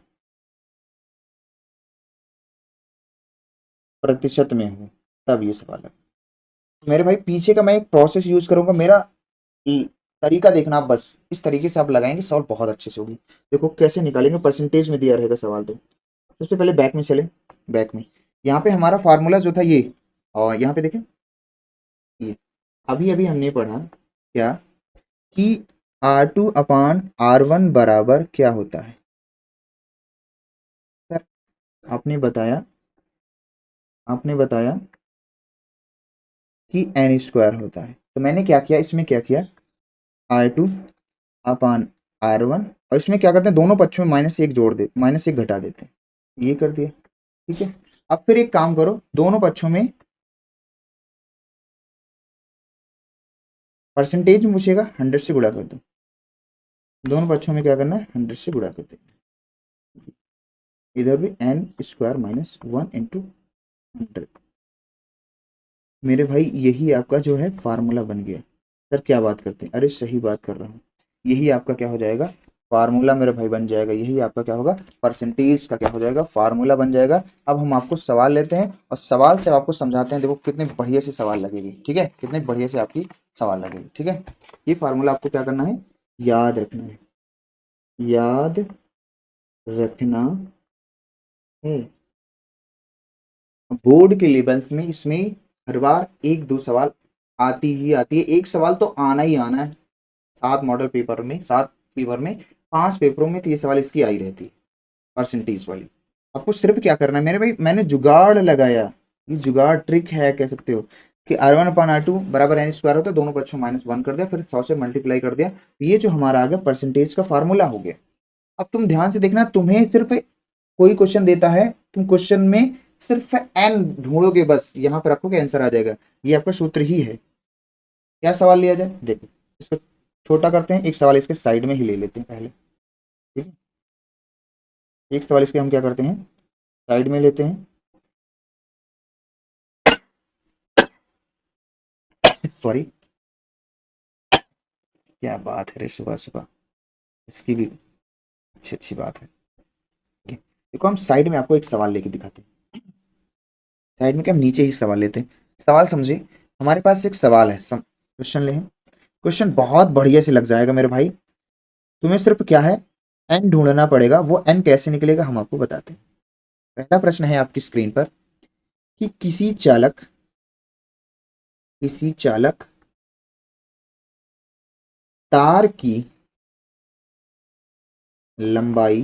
प्रतिशत में हो, तब ये सवाल है। मेरे भाई पीछे का मैं एक प्रोसेस यूज करूंगा, मेरा तरीका देखना आप, बस इस तरीके से आप लगाएंगे सॉल्व बहुत अच्छे से होगी। देखो कैसे निकालेंगे, परसेंटेज में दिया रहेगा सवाल, तो सबसे पहले बैक में चले, बैक में यहाँ पे हमारा फार्मूला जो था ये, और यहाँ पे देखें ये अभी अभी हमने पढ़ा क्या कि R2 अपान R1 बराबर क्या होता है, आपने बताया आपने बताया कि एन स्क्वायर होता है, तो मैंने क्या किया, इसमें क्या किया, R2 अपान R1, और इसमें क्या करते हैं, दोनों पक्षों में -1 जोड़ दे, -1 घटा देते हैं, ये कर दिया। ठीक है, अब फिर एक काम करो, दोनों पक्षों में परसेंटेज पूछेगा, 100 से गुणा कर दो, दोनों पक्षों में क्या करना है, 100 से गुणा कर दो, इधर भी एन स्क्वायर -1 इंटू 100। मेरे भाई यही आपका जो है फार्मूला बन गया। सर क्या बात करते हैं, अरे सही बात कर रहा हूँ, यही आपका क्या हो जाएगा, फार्मूला मेरे भाई बन जाएगा, यही आपका क्या होगा, परसेंटेज का क्या हो जाएगा, फार्मूला बन जाएगा। अब हम आपको सवाल लेते हैं और सवाल से आपको समझाते हैं, देखो कितने बढ़िया से सवाल लगेगी, ठीक है, कितने बढ़िया से आपकी सवाल लगेगी, ठीक है। ये फार्मूला आपको क्या करना है, याद रखना है, याद रखना है। बोर्ड के लेवल्स में इसमें हर बार एक दो सवाल आती ही आती है, एक सवाल तो आना ही आना है, 7 पेपर में 5 पेपरों में तो ये सवाल इसकी आई रहती है, परसेंटेज वाली। आपको सिर्फ क्या करना है मेरे भाई, मैंने जुगाड़ लगाया, ये जुगाड़ ट्रिक है कह सकते हो, कि R1/R2 बराबर एन स्क्वायर होता है, दोनों पक्षों -1 कर दिया, फिर 100 से मल्टीप्लाई कर दिया, ये जो हमारा आ गया परसेंटेज का फार्मूला हो गया। अब तुम ध्यान से देखना, तुम्हें सिर्फ कोई क्वेश्चन देता है, तुम क्वेश्चन में सिर्फ एन ढूंढोगे, बस यहाँ पे रखोगे आंसर आ जाएगा, ये आपका सूत्र ही है। क्या सवाल लिया जाए, देखो इसको छोटा करते हैं, एक सवाल इसके साइड में ही ले लेते हैं पहले, ठीक है, एक सवाल इसके हम क्या करते हैं, साइड में लेते हैं, सॉरी, क्या बात है रे, सुबह सुबह इसकी भी अच्छी अच्छी बात है, ठीक है। देखो हम साइड में आपको एक सवाल लेके दिखाते हैं, साइड में क्या, हम नीचे ही सवाल लेते हैं, सवाल समझे, हमारे पास एक सवाल है, क्वेश्चन ले, क्वेश्चन बहुत बढ़िया से लग जाएगा मेरे भाई, तुम्हें सिर्फ क्या है, एन ढूंढना पड़ेगा, वो एन कैसे निकलेगा हम आपको बताते हैं। पहला प्रश्न है आपकी स्क्रीन पर, कि किसी चालक तार की लंबाई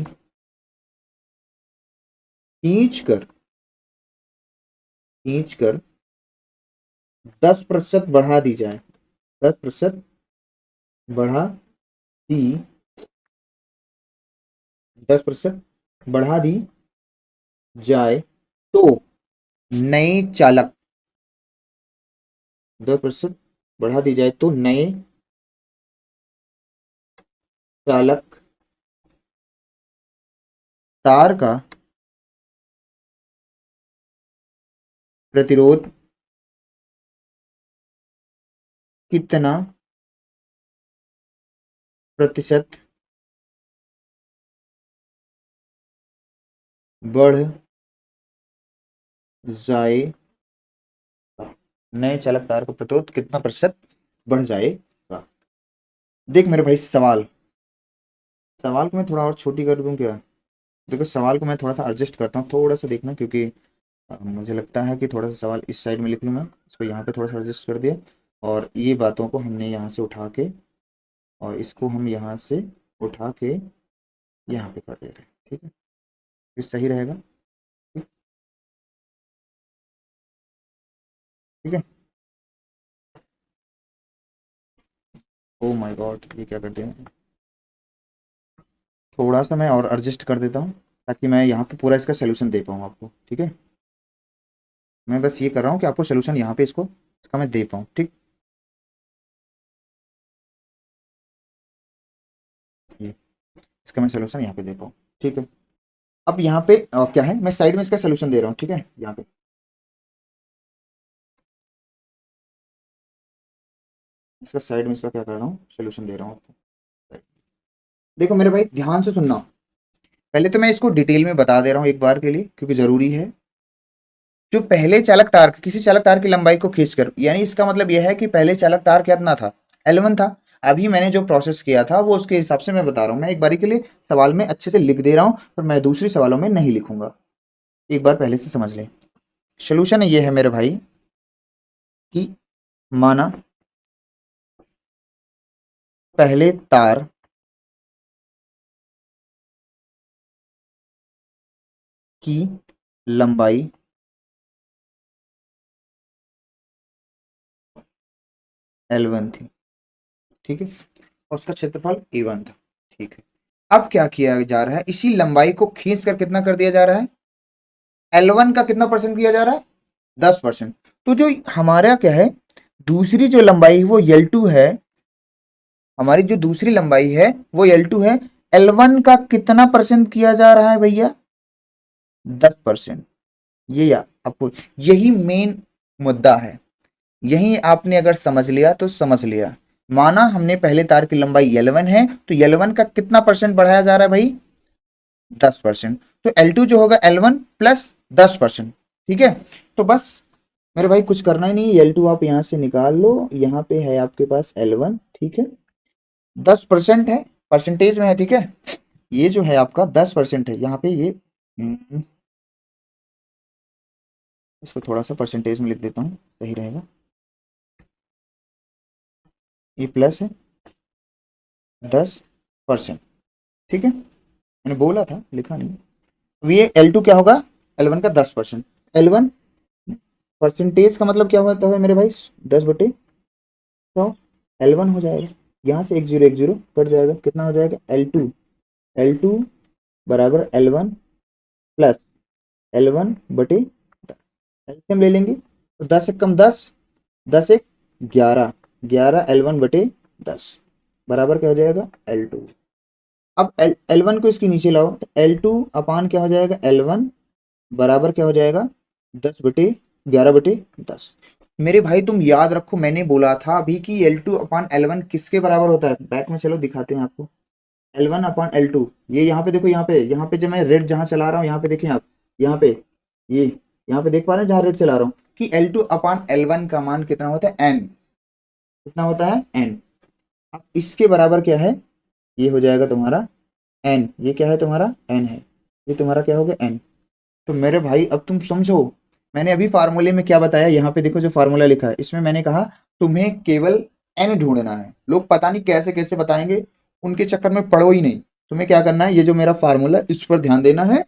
खींचकर खींचकर 10% बढ़ा दी जाए, 10% बढ़ा दी 10% बढ़ा दी जाए, तो नए चालक 10% बढ़ा दी जाए तो नए चालक तार का प्रतिरोध कितना प्रतिशत बढ़ जाएगा, नए चालक तार का प्रतिरोध कितना प्रतिशत बढ़ जाएगा। देख मेरे भाई, सवाल सवाल को मैं थोड़ा और छोटी कर दूं क्या, देखो सवाल को मैं थोड़ा सा एडजस्ट करता हूँ, थोड़ा सा देखना, क्योंकि मुझे लगता है कि थोड़ा सा सवाल इस साइड में लिख लूँ मैं, इसको यहाँ पे थोड़ा सा एडजस्ट कर दिया, और ये बातों को हमने यहाँ से उठा के, और इसको हम यहाँ से उठा के यहाँ पे कर दे रहे हैं, ठीक है, ये सही रहेगा, ठीक ठीक है। ओ माय गॉड, ये क्या करते हैं, थोड़ा सा मैं और एडजस्ट कर देता हूँ, ताकि मैं यहाँ पे पूरा इसका सोल्यूशन दे पाऊँ आपको, ठीक है। मैं बस ये कर रहा हूँ कि आपको सोल्यूशन यहाँ पे इसका मैं दे पाऊँ, ठीक। ये इसका मैं सोल्यूशन यहाँ पे दे पाऊँ, ठीक है। अब यहाँ पे क्या है, मैं साइड में इसका सोल्यूशन दे रहा हूँ, ठीक है, यहाँ पे इसका साइड में इसका क्या कर रहा हूँ, सोल्यूशन दे रहा हूँ आपको। देखो मेरे भाई ध्यान से सुनना, पहले तो मैं इसको डिटेल में बता दे रहा हूँ एक बार के लिए, क्योंकि जरूरी है। जो पहले चालक तार, किसी चालक तार की लंबाई को खींचकर, यानी इसका मतलब यह है कि पहले चालक तार कितना था, L1 था। अभी मैंने जो प्रोसेस किया था वो उसके हिसाब से मैं बता रहा हूँ, मैं एक बारी के लिए सवाल में अच्छे से लिख दे रहा हूँ, पर मैं दूसरी सवालों में नहीं लिखूंगा, एक बार पहले से समझ लें। सोल्यूशन ये है मेरे भाई, कि माना पहले तार की लंबाई L1 थी, ठीक है, और उसका क्षेत्रफल A1 था, ठीक है। अब क्या किया जा रहा है, इसी लंबाई को खींच कर कितना कर दिया जा रहा है, L1 का कितना परसेंट किया जा रहा है, 10%। तो जो हमारा क्या है, दूसरी जो लंबाई है वो L2 है, हमारी जो दूसरी लंबाई है वो L2 है, L1 का कितना परसेंट किया जा रहा है भैया, 10%। ये या आपको यही मेन मुद्दा है, यही आपने अगर समझ लिया तो समझ लिया। माना हमने पहले तार की लंबाई L1 है, तो L1 का कितना परसेंट बढ़ाया जा रहा है भाई, 10%। तो L2 जो होगा L1 प्लस 10%, ठीक है। तो बस मेरे भाई कुछ करना ही नहीं है, L2 आप यहां से निकाल लो, यहाँ पे है आपके पास L1, ठीक है, 10% है, परसेंटेज में है, ठीक है। ये जो है आपका 10% है यहाँ पे, ये इसको थोड़ा सा परसेंटेज में लिख देता हूँ, सही रहेगा। ये प्लस है 10%, ठीक है, मैंने बोला था, लिखा नहीं। अब ये L2 क्या होगा, L1 का 10%। L1 परसेंटेज का मतलब क्या होता है मेरे भाई, 10/100, L1 हो जाएगा, यहाँ से एक जीरो कट जाएगा, कितना हो जाएगा, L2 बराबर L1 प्लस L1/10। एलसीएम ले लेंगे तो 10 एक कम 10, 10 एक 11, 11 L1/10 बराबर क्या हो जाएगा, L2। अब L1 को इसके नीचे लाओ, तो L2 अपान क्या हो जाएगा, L1 बराबर क्या हो जाएगा, 10/11/10। मेरे भाई तुम याद रखो, मैंने बोला था अभी कि L2 अपान L1 किसके बराबर होता है, बैक में चलो दिखाते हैं आपको। L1 अपान L2, ये यहाँ पे देखो, यहाँ पे जब मैं रेड जहाँ चला रहा हूँ, यहाँ पे देखें आप, यहाँ पे ये यहाँ पे देख पा रहे हैं जहाँ रेड चला रहा हूँ, कि L2 अपान L1 का मान कितना होता है, n, कितना होता है, n। अब इसके बराबर क्या है, ये हो जाएगा तुम्हारा n, ये क्या है तुम्हारा n है, ये तुम्हारा क्या हो गया n। तो मेरे भाई अब तुम समझो, मैंने अभी फार्मूले में क्या बताया, यहाँ पे देखो जो फार्मूला लिखा है, इसमें मैंने कहा तुम्हें केवल n ढूंढना है। लोग पता नहीं कैसे कैसे बताएंगे, उनके चक्कर में पड़ो ही नहीं। तुम्हें क्या करना है, ये जो मेरा फार्मूला इस पर ध्यान देना है।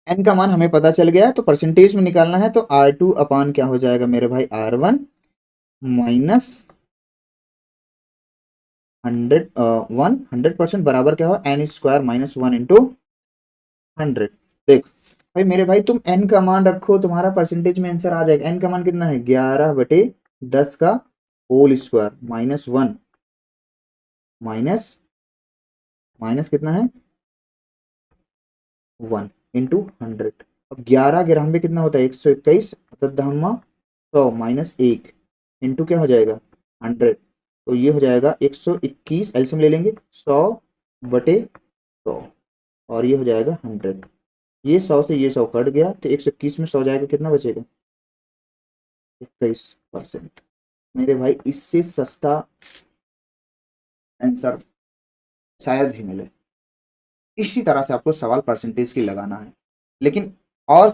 n का मान हमें पता चल गया, तो परसेंटेज में निकालना है, तो R2 अपान क्या हो जाएगा मेरे भाई, R1 माइनस 100% बराबर क्या हो, n² माइनस 1 × 100। देख भाई, मेरे भाई तुम n का मान रखो, तुम्हारा परसेंटेज में आंसर आ जाएगा। n का मान कितना है, 11/10 का whole square minus 1, minus minus कितना है, 1 × 100। अब 11 11 कितना होता है, 121, दहमा 100 माइनस 1 इंटू क्या हो जाएगा, 100। तो ये हो जाएगा 121, एलसीएम ले लेंगे, 100/100, और ये हो जाएगा 100। ये 100 से ये 100 कट गया, तो 121 में 100 जाएगा, कितना बचेगा, 21%। मेरे भाई इससे सस्ता आंसर शायद ही मिले। इसी तरह से आपको सवाल परसेंटेज की लगाना है, लेकिन और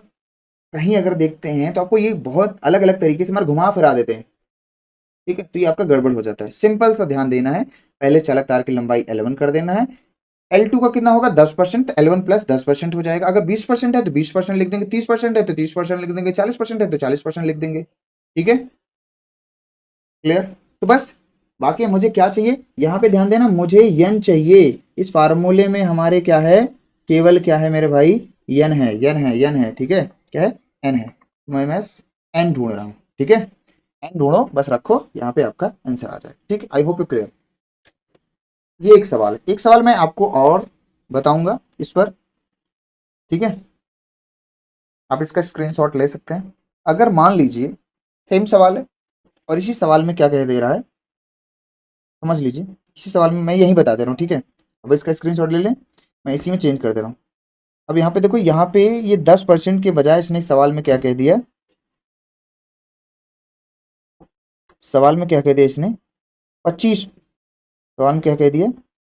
कहीं अगर देखते हैं तो आपको ये बहुत अलग अलग तरीके से मार घुमा फिरा देते हैं, ठीक है, तो ये आपका गड़बड़ हो जाता है। सिंपल सा ध्यान देना है, पहले चालक तार की लंबाई L1 कर देना है, L2 का कितना होगा, 10%, तो L1 प्लस 10% हो जाएगा। अगर 20% है तो 20% लिख देंगे, 30% है तो 30% लिख देंगे, 40% है तो 40% लिख देंगे, ठीक है, क्लियर। तो बस बाकी मुझे क्या चाहिए, यहाँ पे ध्यान देना, मुझे यन चाहिए। इस फार्मूले में हमारे क्या है, केवल क्या है मेरे भाई, यन है, यन है, यन है, ठीक है, क्या है, एन है। मैं बस एन ढूंढ रहा हूँ, ठीक है, एन ढूंढो, बस रखो, यहाँ पे आपका आंसर आ जाए, ठीक है। I hope you clear. ये एक सवाल है, एक सवाल मैं आपको और बताऊंगा इस पर, ठीक है, आप इसका स्क्रीनशॉट ले सकते हैं। अगर मान लीजिए सेम सवाल है, और इसी सवाल में क्या कह दे रहा है, समझ लीजिए, इसी सवाल में मैं यही बता दे रहा हूँ, ठीक है। अब इसका स्क्रीनशॉट ले लें, मैं इसी में चेंज कर दे रहा हूँ। अब यहाँ पे देखो, यहाँ पे ये 10% के बजाय इसने सवाल में क्या कह दिया, सवाल में क्या कह दिया इसने, 25, सवाल में क्या कह दिया,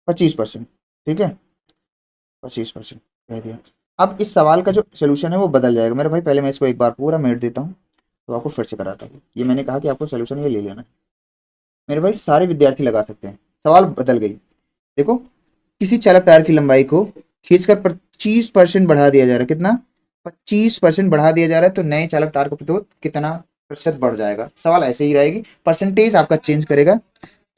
25%, ठीक है, 25% कह दिया। अब इस सवाल का जो सोल्यूशन है वो बदल जाएगा मेरे भाई। पहले मैं इसको एक बार पूरा मेट देता हूँ, तो आपको फिर से कराता हूँ। ये मैंने कहा कि आपको सोल्यूशन ये ले लेना है मेरे भाई, सारे विद्यार्थी लगा सकते हैं। सवाल बदल गई, देखो, किसी चालक तार की लंबाई को खींचकर 25% बढ़ा दिया जा रहा है, कितना, 25% बढ़ा दिया जा रहा है, तो नए चालक तार का प्रतिरोध कितना प्रतिशत बढ़ जाएगा। सवाल ऐसे ही रहेगी, परसेंटेज आपका चेंज करेगा।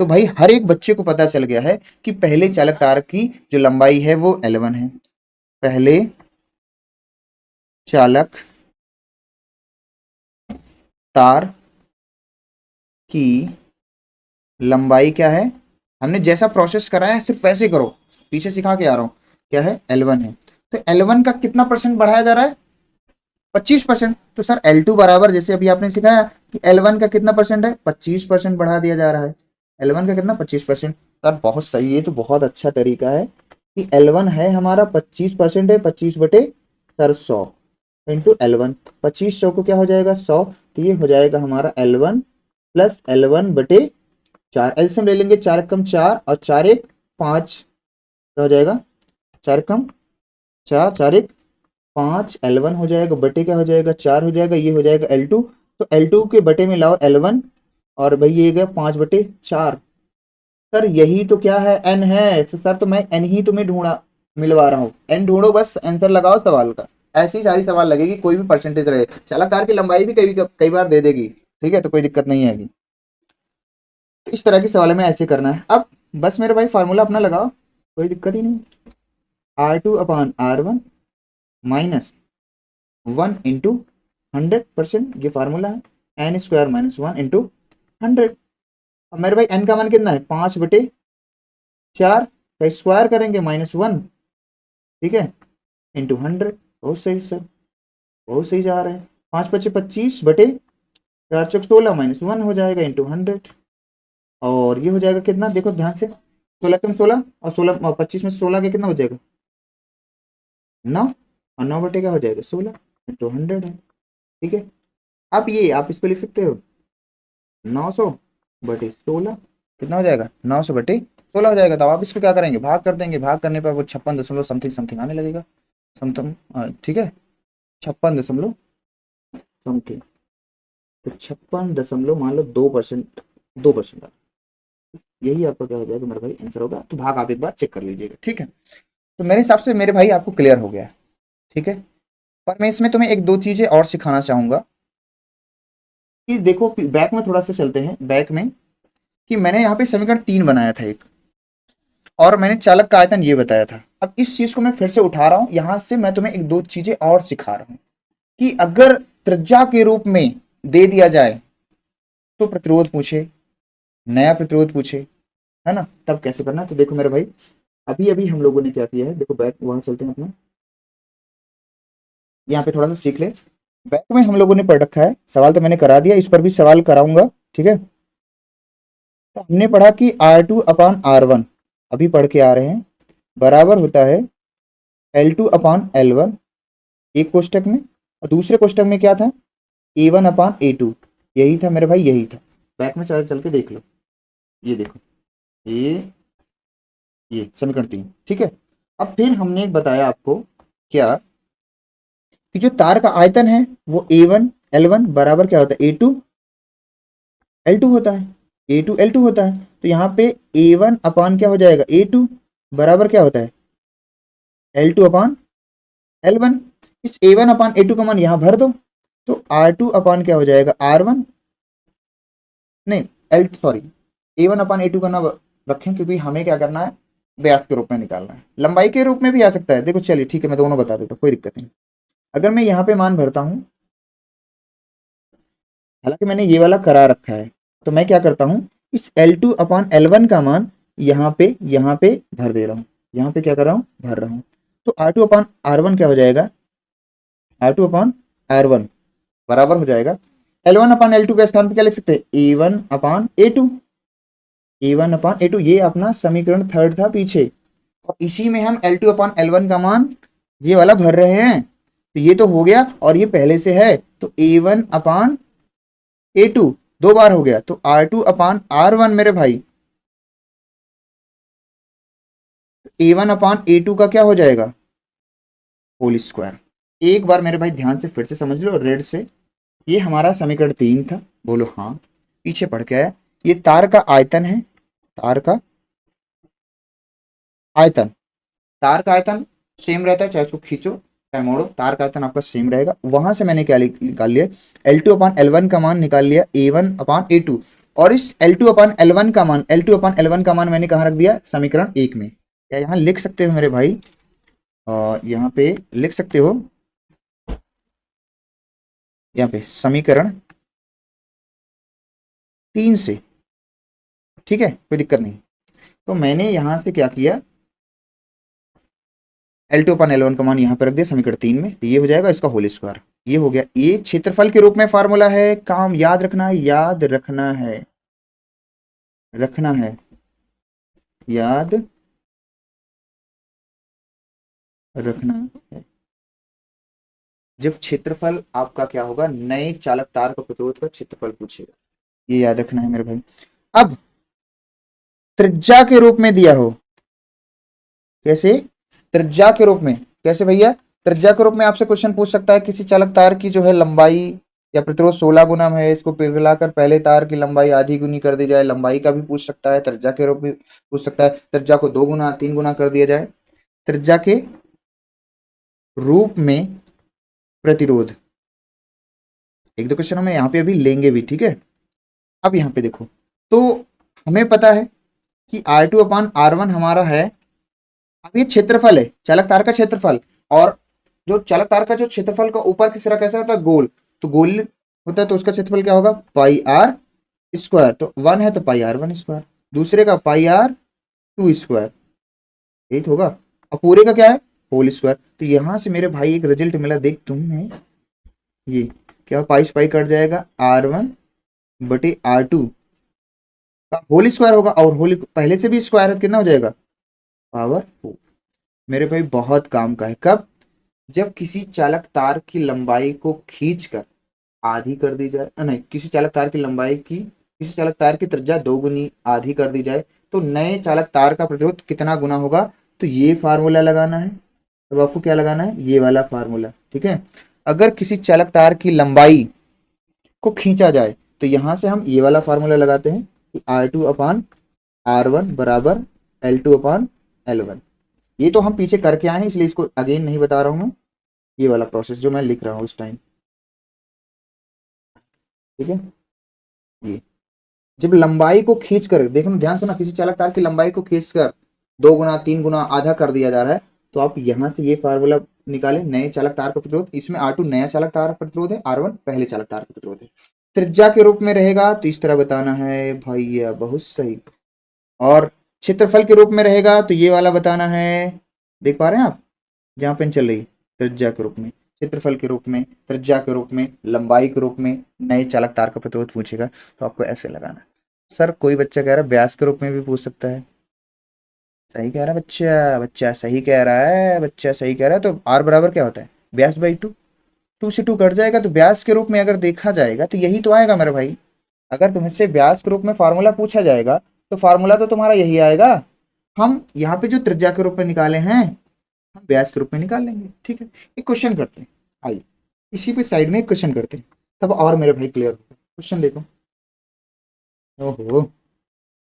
तो भाई हर एक बच्चे को पता चल गया है कि पहले चालक तार की जो लंबाई है वो L1 है। पहले चालक तार की लंबाई क्या है, हमने जैसा प्रोसेस करा है सिर्फ वैसे करो, पीछे सिखा के आ रहा हूं, क्या है L1 है। तो L1 का कितना परसेंट बढ़ाया जा रहा है, 25%। तो सर L2 बराबर, जैसे अभी आपने सिखाया कि L1 का कितना परसेंट है, 25% बढ़ा दिया जा रहा है। L1 का कितना, 25%। सर बहुत सही है, तो बहुत अच्छा तरीका है कि L1 है हमारा 25% है, 25 बटे सर 100 इंटू L1। 25 को क्या हो जाएगा 100, तो ये हो जाएगा हमारा L1 प्लस L1 बटे 4। एलसीएम ले लेंगे, 4 कम 4 और 4 एक 5, क्या हो जाएगा 4 कम 4, 4 एक 5, L1 हो जाएगा बटे क्या हो जाएगा 4 हो जाएगा, ये हो जाएगा L2। तो L2 के बटे में लाओ L1, और भाई ये गया 5 बटे 4। सर यही तो क्या है, N है। सर तो मैं N ही तुम्हें ढूंढा मिलवा रहा हूँ, N ढूंढो, बस आंसर लगाओ सवाल का। ऐसी ही सारी सवाल लगेगी, कोई भी परसेंटेज रहे, चालक तार की लंबाई भी कई कई बार दे देगी, ठीक है, तो कोई दिक्कत नहीं आएगी। तो इस तरह के सवाल में ऐसे करना है। अब बस मेरे भाई फार्मूला अपना लगाओ, कोई दिक्कत ही नहीं। R2/R1 माइनस 1/100%, ये फार्मूला है। n² - 1 × 100। अब मेरे भाई n का मान कितना है, 5/4 का स्क्वायर करेंगे -1, ठीक है, इंटू 100। बहुत सही सर, बहुत सही जा रहा है। 5×5 = 25 बटे 4×4 = 16 -1 हो जाएगा इंटू 100। और ये हो जाएगा कितना, देखो ध्यान से, 16 कम 16 और 16 और 25 में 16 के कितना हो जाएगा 9, और 9 बटे क्या हो जाएगा 16 इंटू 100 है, ठीक है। अब ये आप इसको लिख सकते हो 900/16, कितना हो जाएगा 900/16 हो जाएगा। तो आप इसको क्या करेंगे, भाग कर देंगे, भाग करने पर वो 56 दशमलव समथिंग समथिंग आने लगेगा, समथिंग, ठीक है, 56 दशमलव समथिंग। तो 56 दशमलव मान लो 2%, 2%, यही आपका क्या हो जाएगा मेरे भाई आंसर होगा। तो भाग आप एक बार चेक कर लीजिएगा, ठीक है। तो मेरे हिसाब से मेरे भाई आपको क्लियर हो गया है, ठीक है। पर मैं इसमें तुम्हें एक दो चीजें और सिखाना चाहूंगा कि देखो, बैक में थोड़ा सा चलते हैं, बैक में, कि मैंने यहाँ पे समीकरण 3 बनाया था एक, और मैंने चालक का आयतन ये बताया था। अब इस चीज को मैं फिर से उठा रहा हूं, यहां से मैं तुम्हें एक दो चीजें और सिखा रहा हूं कि अगर त्रिज्या के रूप में दे दिया जाए तो प्रतिरोध पूछे, नया प्रतिरोध पूछे, है ना, तब कैसे करना है। तो देखो मेरे भाई, अभी अभी हम लोगों ने क्या किया है, देखो बैक वहां चलते हैं अपना, यहाँ पे थोड़ा सा सीख ले। बैक में हम लोगों ने पढ़ रखा है, सवाल तो मैंने करा दिया, इस पर भी सवाल कराऊंगा, ठीक है। तो हमने पढ़ा कि R2/R1, अभी पढ़ के आ रहे हैं, बराबर होता है L2/L1 एक कोष्टक में, और दूसरे कोष्टक में क्या था, A1/A2। यही था मेरे भाई, यही था। बैक में चल चल के देख लो, ये देखो, ये समीकरण 3, ठीक है। अब फिर हमने एक बताया आपको क्या, कि जो तार का आयतन है वो A1/L1 बराबर क्या होता है, A2/L2 होता है, A2/L2 होता है। तो यहाँ पे A1 क्या हो जाएगा, A2 बराबर क्या होता है, L2/L1। इस A1/A2 का मान यहाँ भर दो, तो R2 क्या हो जाएगा, R1, नहीं, L सॉरी, A1/A2 का ना रखें, क्योंकि हमें क्या करना है, व्यास के रूप में निकालना है। लंबाई के रूप में भी आ सकता है, देखो चलिए ठीक है, मैं दोनों बता देता हूँ, कोई दिक्कत नहीं। अगर मैं यहाँ पे मान भरता हूँ, हालांकि मैंने ये वाला करा रखा है, तो मैं क्या करता हूँ, इस L2/L1 का मान यहाँ पे भर दे रहा हूँ, यहाँ पे क्या कर रहा हूँ, भर रहा हूँ। तो R2/R1 क्या हो जाएगा, R2/R1 बराबर हो जाएगा, L1/L2 के स्थान पे क्या लिख सकते हैं, A1/A2, A1/A2, ये अपना समीकरण थर्ड था पीछे, और इसी में हम L2/L1 का मान ये वाला भर रहे हैं। तो ये तो हो गया, और ये पहले से है, तो A1/A2 दो बार हो गया, तो R2/R1 मेरे भाई, A1/A2 का क्या हो जाएगा, होल स्क्वायर। एक बार मेरे भाई ध्यान से फिर से समझ लो रेड से, ये हमारा समीकरण 3 था, बोलो हाँ, पीछे पढ़ के आया। ये तार का आयतन है, तार का आयतन, तार का आयतन सेम रहता है, चाहे उसको खींचो मोड़ो, तार का आयतन आपका सेम रहेगा। वहां से मैंने क्या निकाल लिया, L2/L1 का मान निकाल लिया A1/A2। और इस L2/L1 का मान मैंने कहाँ रख दिया, समीकरण 1 में। क्या यहाँ लिख सकते हो मेरे भाई, यहाँ पे लिख सकते हो, यहाँ पे समीकरण 3 से, ठीक है, कोई दिक्कत नहीं। तो मैंने यहां से क्या किया, L2/L1 का मान यहाँ पे रख दिया समीकरण 3 में, तो ये हो जाएगा इसका होल स्क्वायर। ये हो गया, ये क्षेत्रफल के रूप में फार्मूला है, काम याद रखना है, याद रखना है, रखना है, याद रखना है। जब क्षेत्रफल आपका क्या होगा, नए चालक तार का प्रतिरोध का क्षेत्रफल पूछेगा, ये याद रखना है मेरे भाई। अब त्रिज्या के रूप में दिया हो, कैसे, त्रिज्या के रूप में, कैसे भैया, त्रिज्या के रूप में आपसे क्वेश्चन पूछ सकता है, किसी चालक तार की जो है लंबाई या प्रतिरोध 16 गुना में है, इसको पिघलाकर पहले तार की लंबाई आधी गुनी कर दी जाए, लंबाई का भी पूछ सकता है, त्रिज्या के रूप में पूछ सकता है, त्रिज्या को 2 गुना 3 गुना कर दिया जाए, त्रिज्या के रूप में प्रतिरोध, एक दो क्वेश्चन हमें यहाँ पे अभी लेंगे भी, ठीक है। अब यहाँ पे देखो, तो हमें पता है कि R2/R1 हमारा है, अब ये क्षेत्रफल है, चालक तार का क्षेत्रफल, और जो चालक तार का जो क्षेत्रफल का ऊपर की सिरा कैसा होता है, गोल, तो गोल होता है, तो उसका क्षेत्रफल क्या होगा, πr², तो 1 है तो πr1², दूसरे का πr2², यही तो होगा, और पूरे का क्या है, होल स्क्वायर। तो यहां से मेरे भाई एक रिजल्ट मिला, देख तुमने, ये क्या, पाई से पाई कट जाएगा, R1/R2 का होल स्क्वायर होगा, और होल पहले से भी स्क्वायर है तो कितना हो जाएगा, पावर 4। मेरे भाई बहुत काम का है, कब, जब किसी चालक तार की लंबाई को खींचकर आधी कर दी जाए, नहीं, किसी चालक तार की लंबाई की, किसी चालक तार की त्रिज्या 2 गुनी आधी कर दी जाए, तो नए चालक तार का प्रतिरोध कितना गुना होगा, तो ये फार्मूला लगाना है। अब आपको क्या लगाना है, ये वाला फार्मूला, ठीक है। अगर किसी चालक तार की लंबाई को खींचा जाए, तो यहां से हम ये वाला फार्मूला लगाते हैं कि R2/R1 बराबर L2/L1। ये तो हम पीछे करके आए हैं, इसलिए इसको अगेन नहीं बता रहा हूं मैं, ये वाला प्रोसेस जो मैं लिख रहा हूं उस टाइम, ठीक है। ये जब लंबाई को खींचकर, देखो ध्यान सुना, किसी चालक तार की लंबाई को खींचकर 2 गुना 3 गुना आधा कर दिया जा रहा है, तो आप यहां से ये फार्मूला निकालें, नए चालक तार का प्रतिरोध, इसमें R2 नया चालक तार का प्रतिरोध है, R1 पहले चालक तार का प्रतिरोध है, त्रिज्या के रूप में रहेगा तो इस तरह बताना है भैया, बहुत सही। और क्षेत्रफल के रूप में रहेगा तो ये वाला बताना है, देख पा रहे हैं आप, जहां पेन चल रही, त्रिज्या के रूप में, क्षेत्रफल के रूप में, त्रिज्या के रूप में, लंबाई के रूप में, नए चालक तार का प्रतिरोध पूछेगा, तो आपको ऐसे लगाना है। सर कोई बच्चा कह रहा है व्यास के रूप में भी पूछ सकता है, सही कह रहा है बच्चा, बच्चा सही कह रहा है, बच्चा सही कह रहा है। तो आर बराबर क्या होता है, व्यास/2, 2 से 2 कट जाएगा, तो व्यास के रूप में अगर देखा जाएगा तो यही तो आएगा मेरे भाई। अगर तुमसे व्यास के रूप में फार्मूला पूछा जाएगा, तो फार्मूला तो तुम्हारा यही आएगा। हम यहाँ पे जो त्रिज्या के रूप में निकाले हैं, हम व्यास के रूप में निकाल लेंगे, ठीक है। एक क्वेश्चन करते हैं, आइए इसी पे साइड में एक क्वेश्चन करते हैं, तब और मेरे भाई क्लियर होगा। क्वेश्चन देखो, ओहो,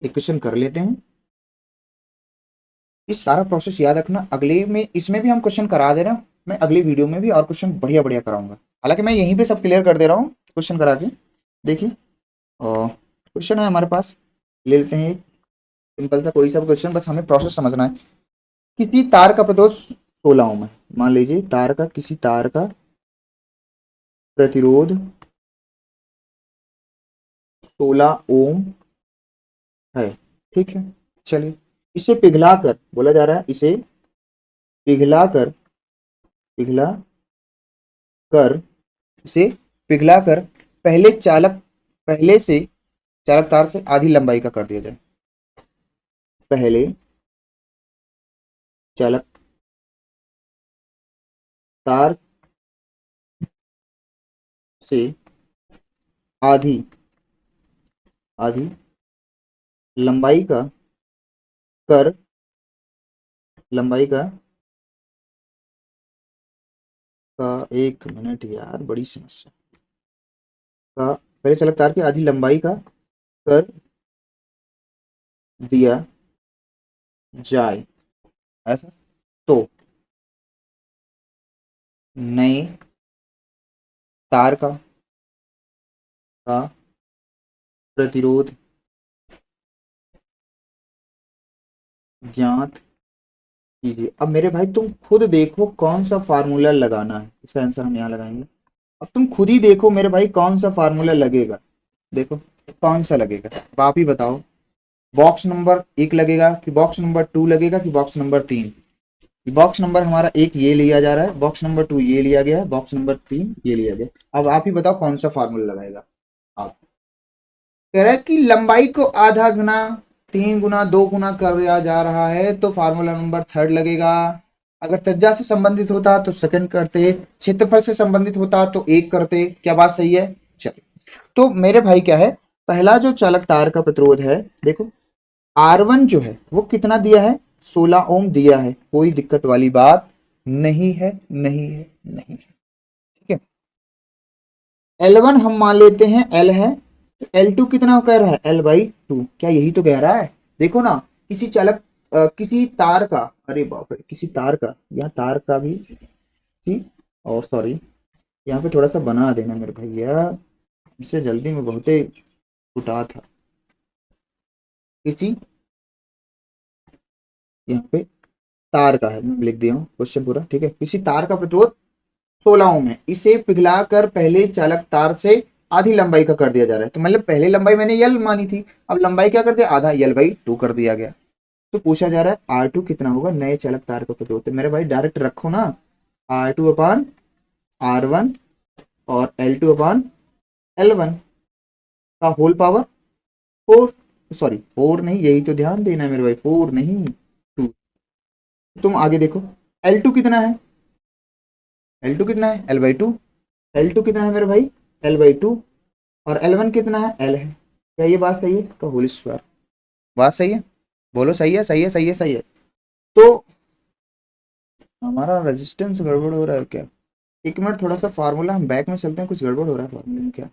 एक क्वेश्चन कर लेते हैं। इस सारा प्रोसेस याद रखना, अगले में इसमें भी हम क्वेश्चन करा दे रहे हैं, मैं अगली वीडियो में भी और क्वेश्चन बढ़िया बढ़िया कराऊंगा, हालांकि मैं यहीं पे सब क्लियर कर दे रहा हूँ क्वेश्चन करा के। देखिए, क्वेश्चन है हमारे पास, ले लेते हैं एक सिंपल सा कोई सा क्वेश्चन, बस हमें प्रोसेस समझना है। किसी तार का प्रतिरोध 16 ओम है, मान लीजिए तार का, किसी तार का प्रतिरोध 16 ओम है, ठीक है। चलिए, इसे पिघलाकर, बोला जा रहा है इसे पिघलाकर, पिघला कर, इसे पिघलाकर पहले चालक, पहले से चालक तार से आधी लंबाई का कर दिया जाए, पहले चालक तार से आधी, आधी लंबाई का कर, लंबाई का 1 मिनट यार, बड़ी समस्या, का पहले चालक तार की आधी लंबाई का कर दिया जाए, ऐसा, तो नए तार का प्रतिरोध ज्ञात कीजिए। अब मेरे भाई तुम खुद देखो कौन सा फार्मूला लगाना है, इसका आंसर हम यहाँ लगाएंगे। अब तुम खुद ही देखो मेरे भाई कौन सा फार्मूला लगेगा, देखो कौन सा लगेगा, अब आप ही बताओ। बॉक्स नंबर 1 लगेगा कि बॉक्स नंबर 2 लगेगा कि बॉक्स नंबर 3? बॉक्स नंबर हमारा 1 ये लिया जा रहा है, बॉक्स नंबर 2 ये लिया गया है, बॉक्स नंबर 3 ये लिया गया। अब आप ही बताओ कौन सा फार्मूला लगाएगा आप। कह रहा है कि लंबाई को आधा गुना, 3 गुना, 2 गुना कर दिया जा रहा है तो फार्मूला नंबर 3 लगेगा। अगर त्रिज्या से संबंधित होता तो सेकंड करते, क्षेत्रफल से संबंधित होता तो 1 करते। क्या बात सही है? चलिए, तो मेरे भाई क्या है, पहला जो चालक तार का प्रतिरोध है, देखो R1 जो है वो कितना दिया है, 16 ओम दिया है, कोई दिक्कत वाली बात नहीं है, नहीं है, नहीं है। ठीक है, L1 हम मान लेते हैं L है, तो L2 कितना कह रहा है, L/2। क्या यही तो कह रहा है? देखो ना, किसी चालक किसी तार का, अरे बाप रे, किसी तार का, यहाँ तार का भी थी, और सॉरी यहाँ पे थोड़ा सा बना देना मेरे भैया, इससे जल्दी में बहुत ही उठा था। किसी, यहाँ पे तार का है, मैं लिख दिया हूँ क्वेश्चन पूरा, ठीक है। किसी तार का प्रतिरोध 16 ओम है, इसे पिघलाकर पहले चालक तार से आधी लंबाई का कर दिया जा रहा है। तो मतलब पहले लंबाई मैंने यल मानी थी, अब लंबाई क्या कर दिया, आधा, L/2 कर दिया गया। तो पूछा जा रहा है R2 कितना होगा, नए चालक तार का प्रतिरोध। तो मेरे भाई डायरेक्ट रखो ना, R2/R1 और L2/L1 का होल पावर 4, सॉरी 4 नहीं, यही तो ध्यान देना है मेरे भाई, 4 नहीं 2। तुम आगे देखो, L2 कितना है, L2 कितना है, L/2। L2 कितना है मेरे भाई, L/2। और L1 कितना है, L है। क्या ये बात सही है का होल स्क्वायर? बात सही है? बोलो सही है, सही है, सही है, सही है। तो हमारा रेजिस्टेंस गड़बड़ हो रहा है क्या? एक मिनट, थोड़ा सा फार्मूला हम बैक में चलते हैं, कुछ गड़बड़ हो रहा है फार्मूला में क्या?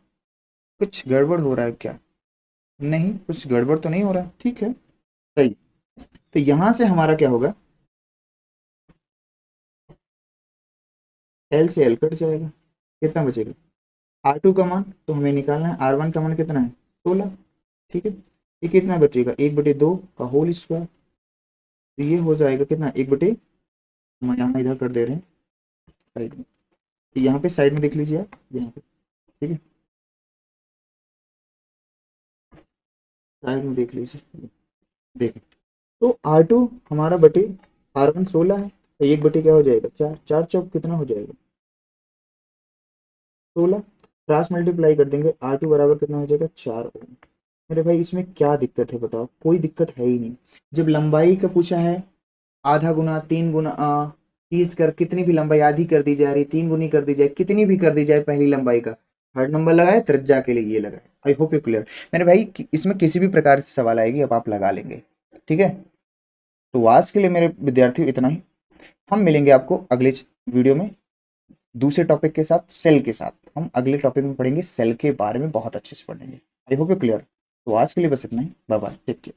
कुछ गड़बड़ हो रहा है क्या? नहीं, कुछ गड़बड़ तो नहीं हो रहा है, ठीक है, सही। तो यहां से हमारा क्या होगा, L से L कट जाएगा, कितना बचेगा, R2 का मान तो हमें निकालना है, R1 का मान कितना है, 16। ठीक है, ये कितना बचेगा, 1/2 का होल स्क्वायर। तो ये हो जाएगा कितना, 1/, हम यहाँ इधर कर दे रहे हैं साइड में, तो यहाँ पे साइड में देख लीजिए आप, यहाँ पे, ठीक है, साइड में देख लीजिए, देखें। तो R2 हमारा बटे R1 16 है, तो 1/, क्या हो जाएगा, 4, 4 चौक कितना हो जाएगा, 16। क्रॉस मल्टीप्लाई कर देंगे, R2 बराबर कितना हो जाएगा, 4 ओम। मेरे भाई इसमें क्या दिक्कत है बताओ, कोई दिक्कत है ही नहीं। जब लंबाई का पूछा है, आधा गुना, 3 गुना, 30 कर, कितनी भी लंबाई आधी कर दी जा रही, 3 गुनी कर दी जाए, कितनी भी कर दी जाए पहली लंबाई का, थर्ड नंबर लगाए, त्रिज्या के लिए ये लगाए। I hope you clear. मेरे भाई इसमें किसी भी प्रकार से सवाल आएगी, अब आप लगा लेंगे, ठीक है। तो आज के लिए मेरे विद्यार्थियों इतना ही, हम मिलेंगे आपको अगले वीडियो में दूसरे टॉपिक के साथ, सेल के साथ। हम अगले टॉपिक में पढ़ेंगे, सेल के बारे में बहुत अच्छे से पढ़ेंगे। I hope you clear. तो आज के लिए बस इतना ही, बाय बाय, टेक केयर।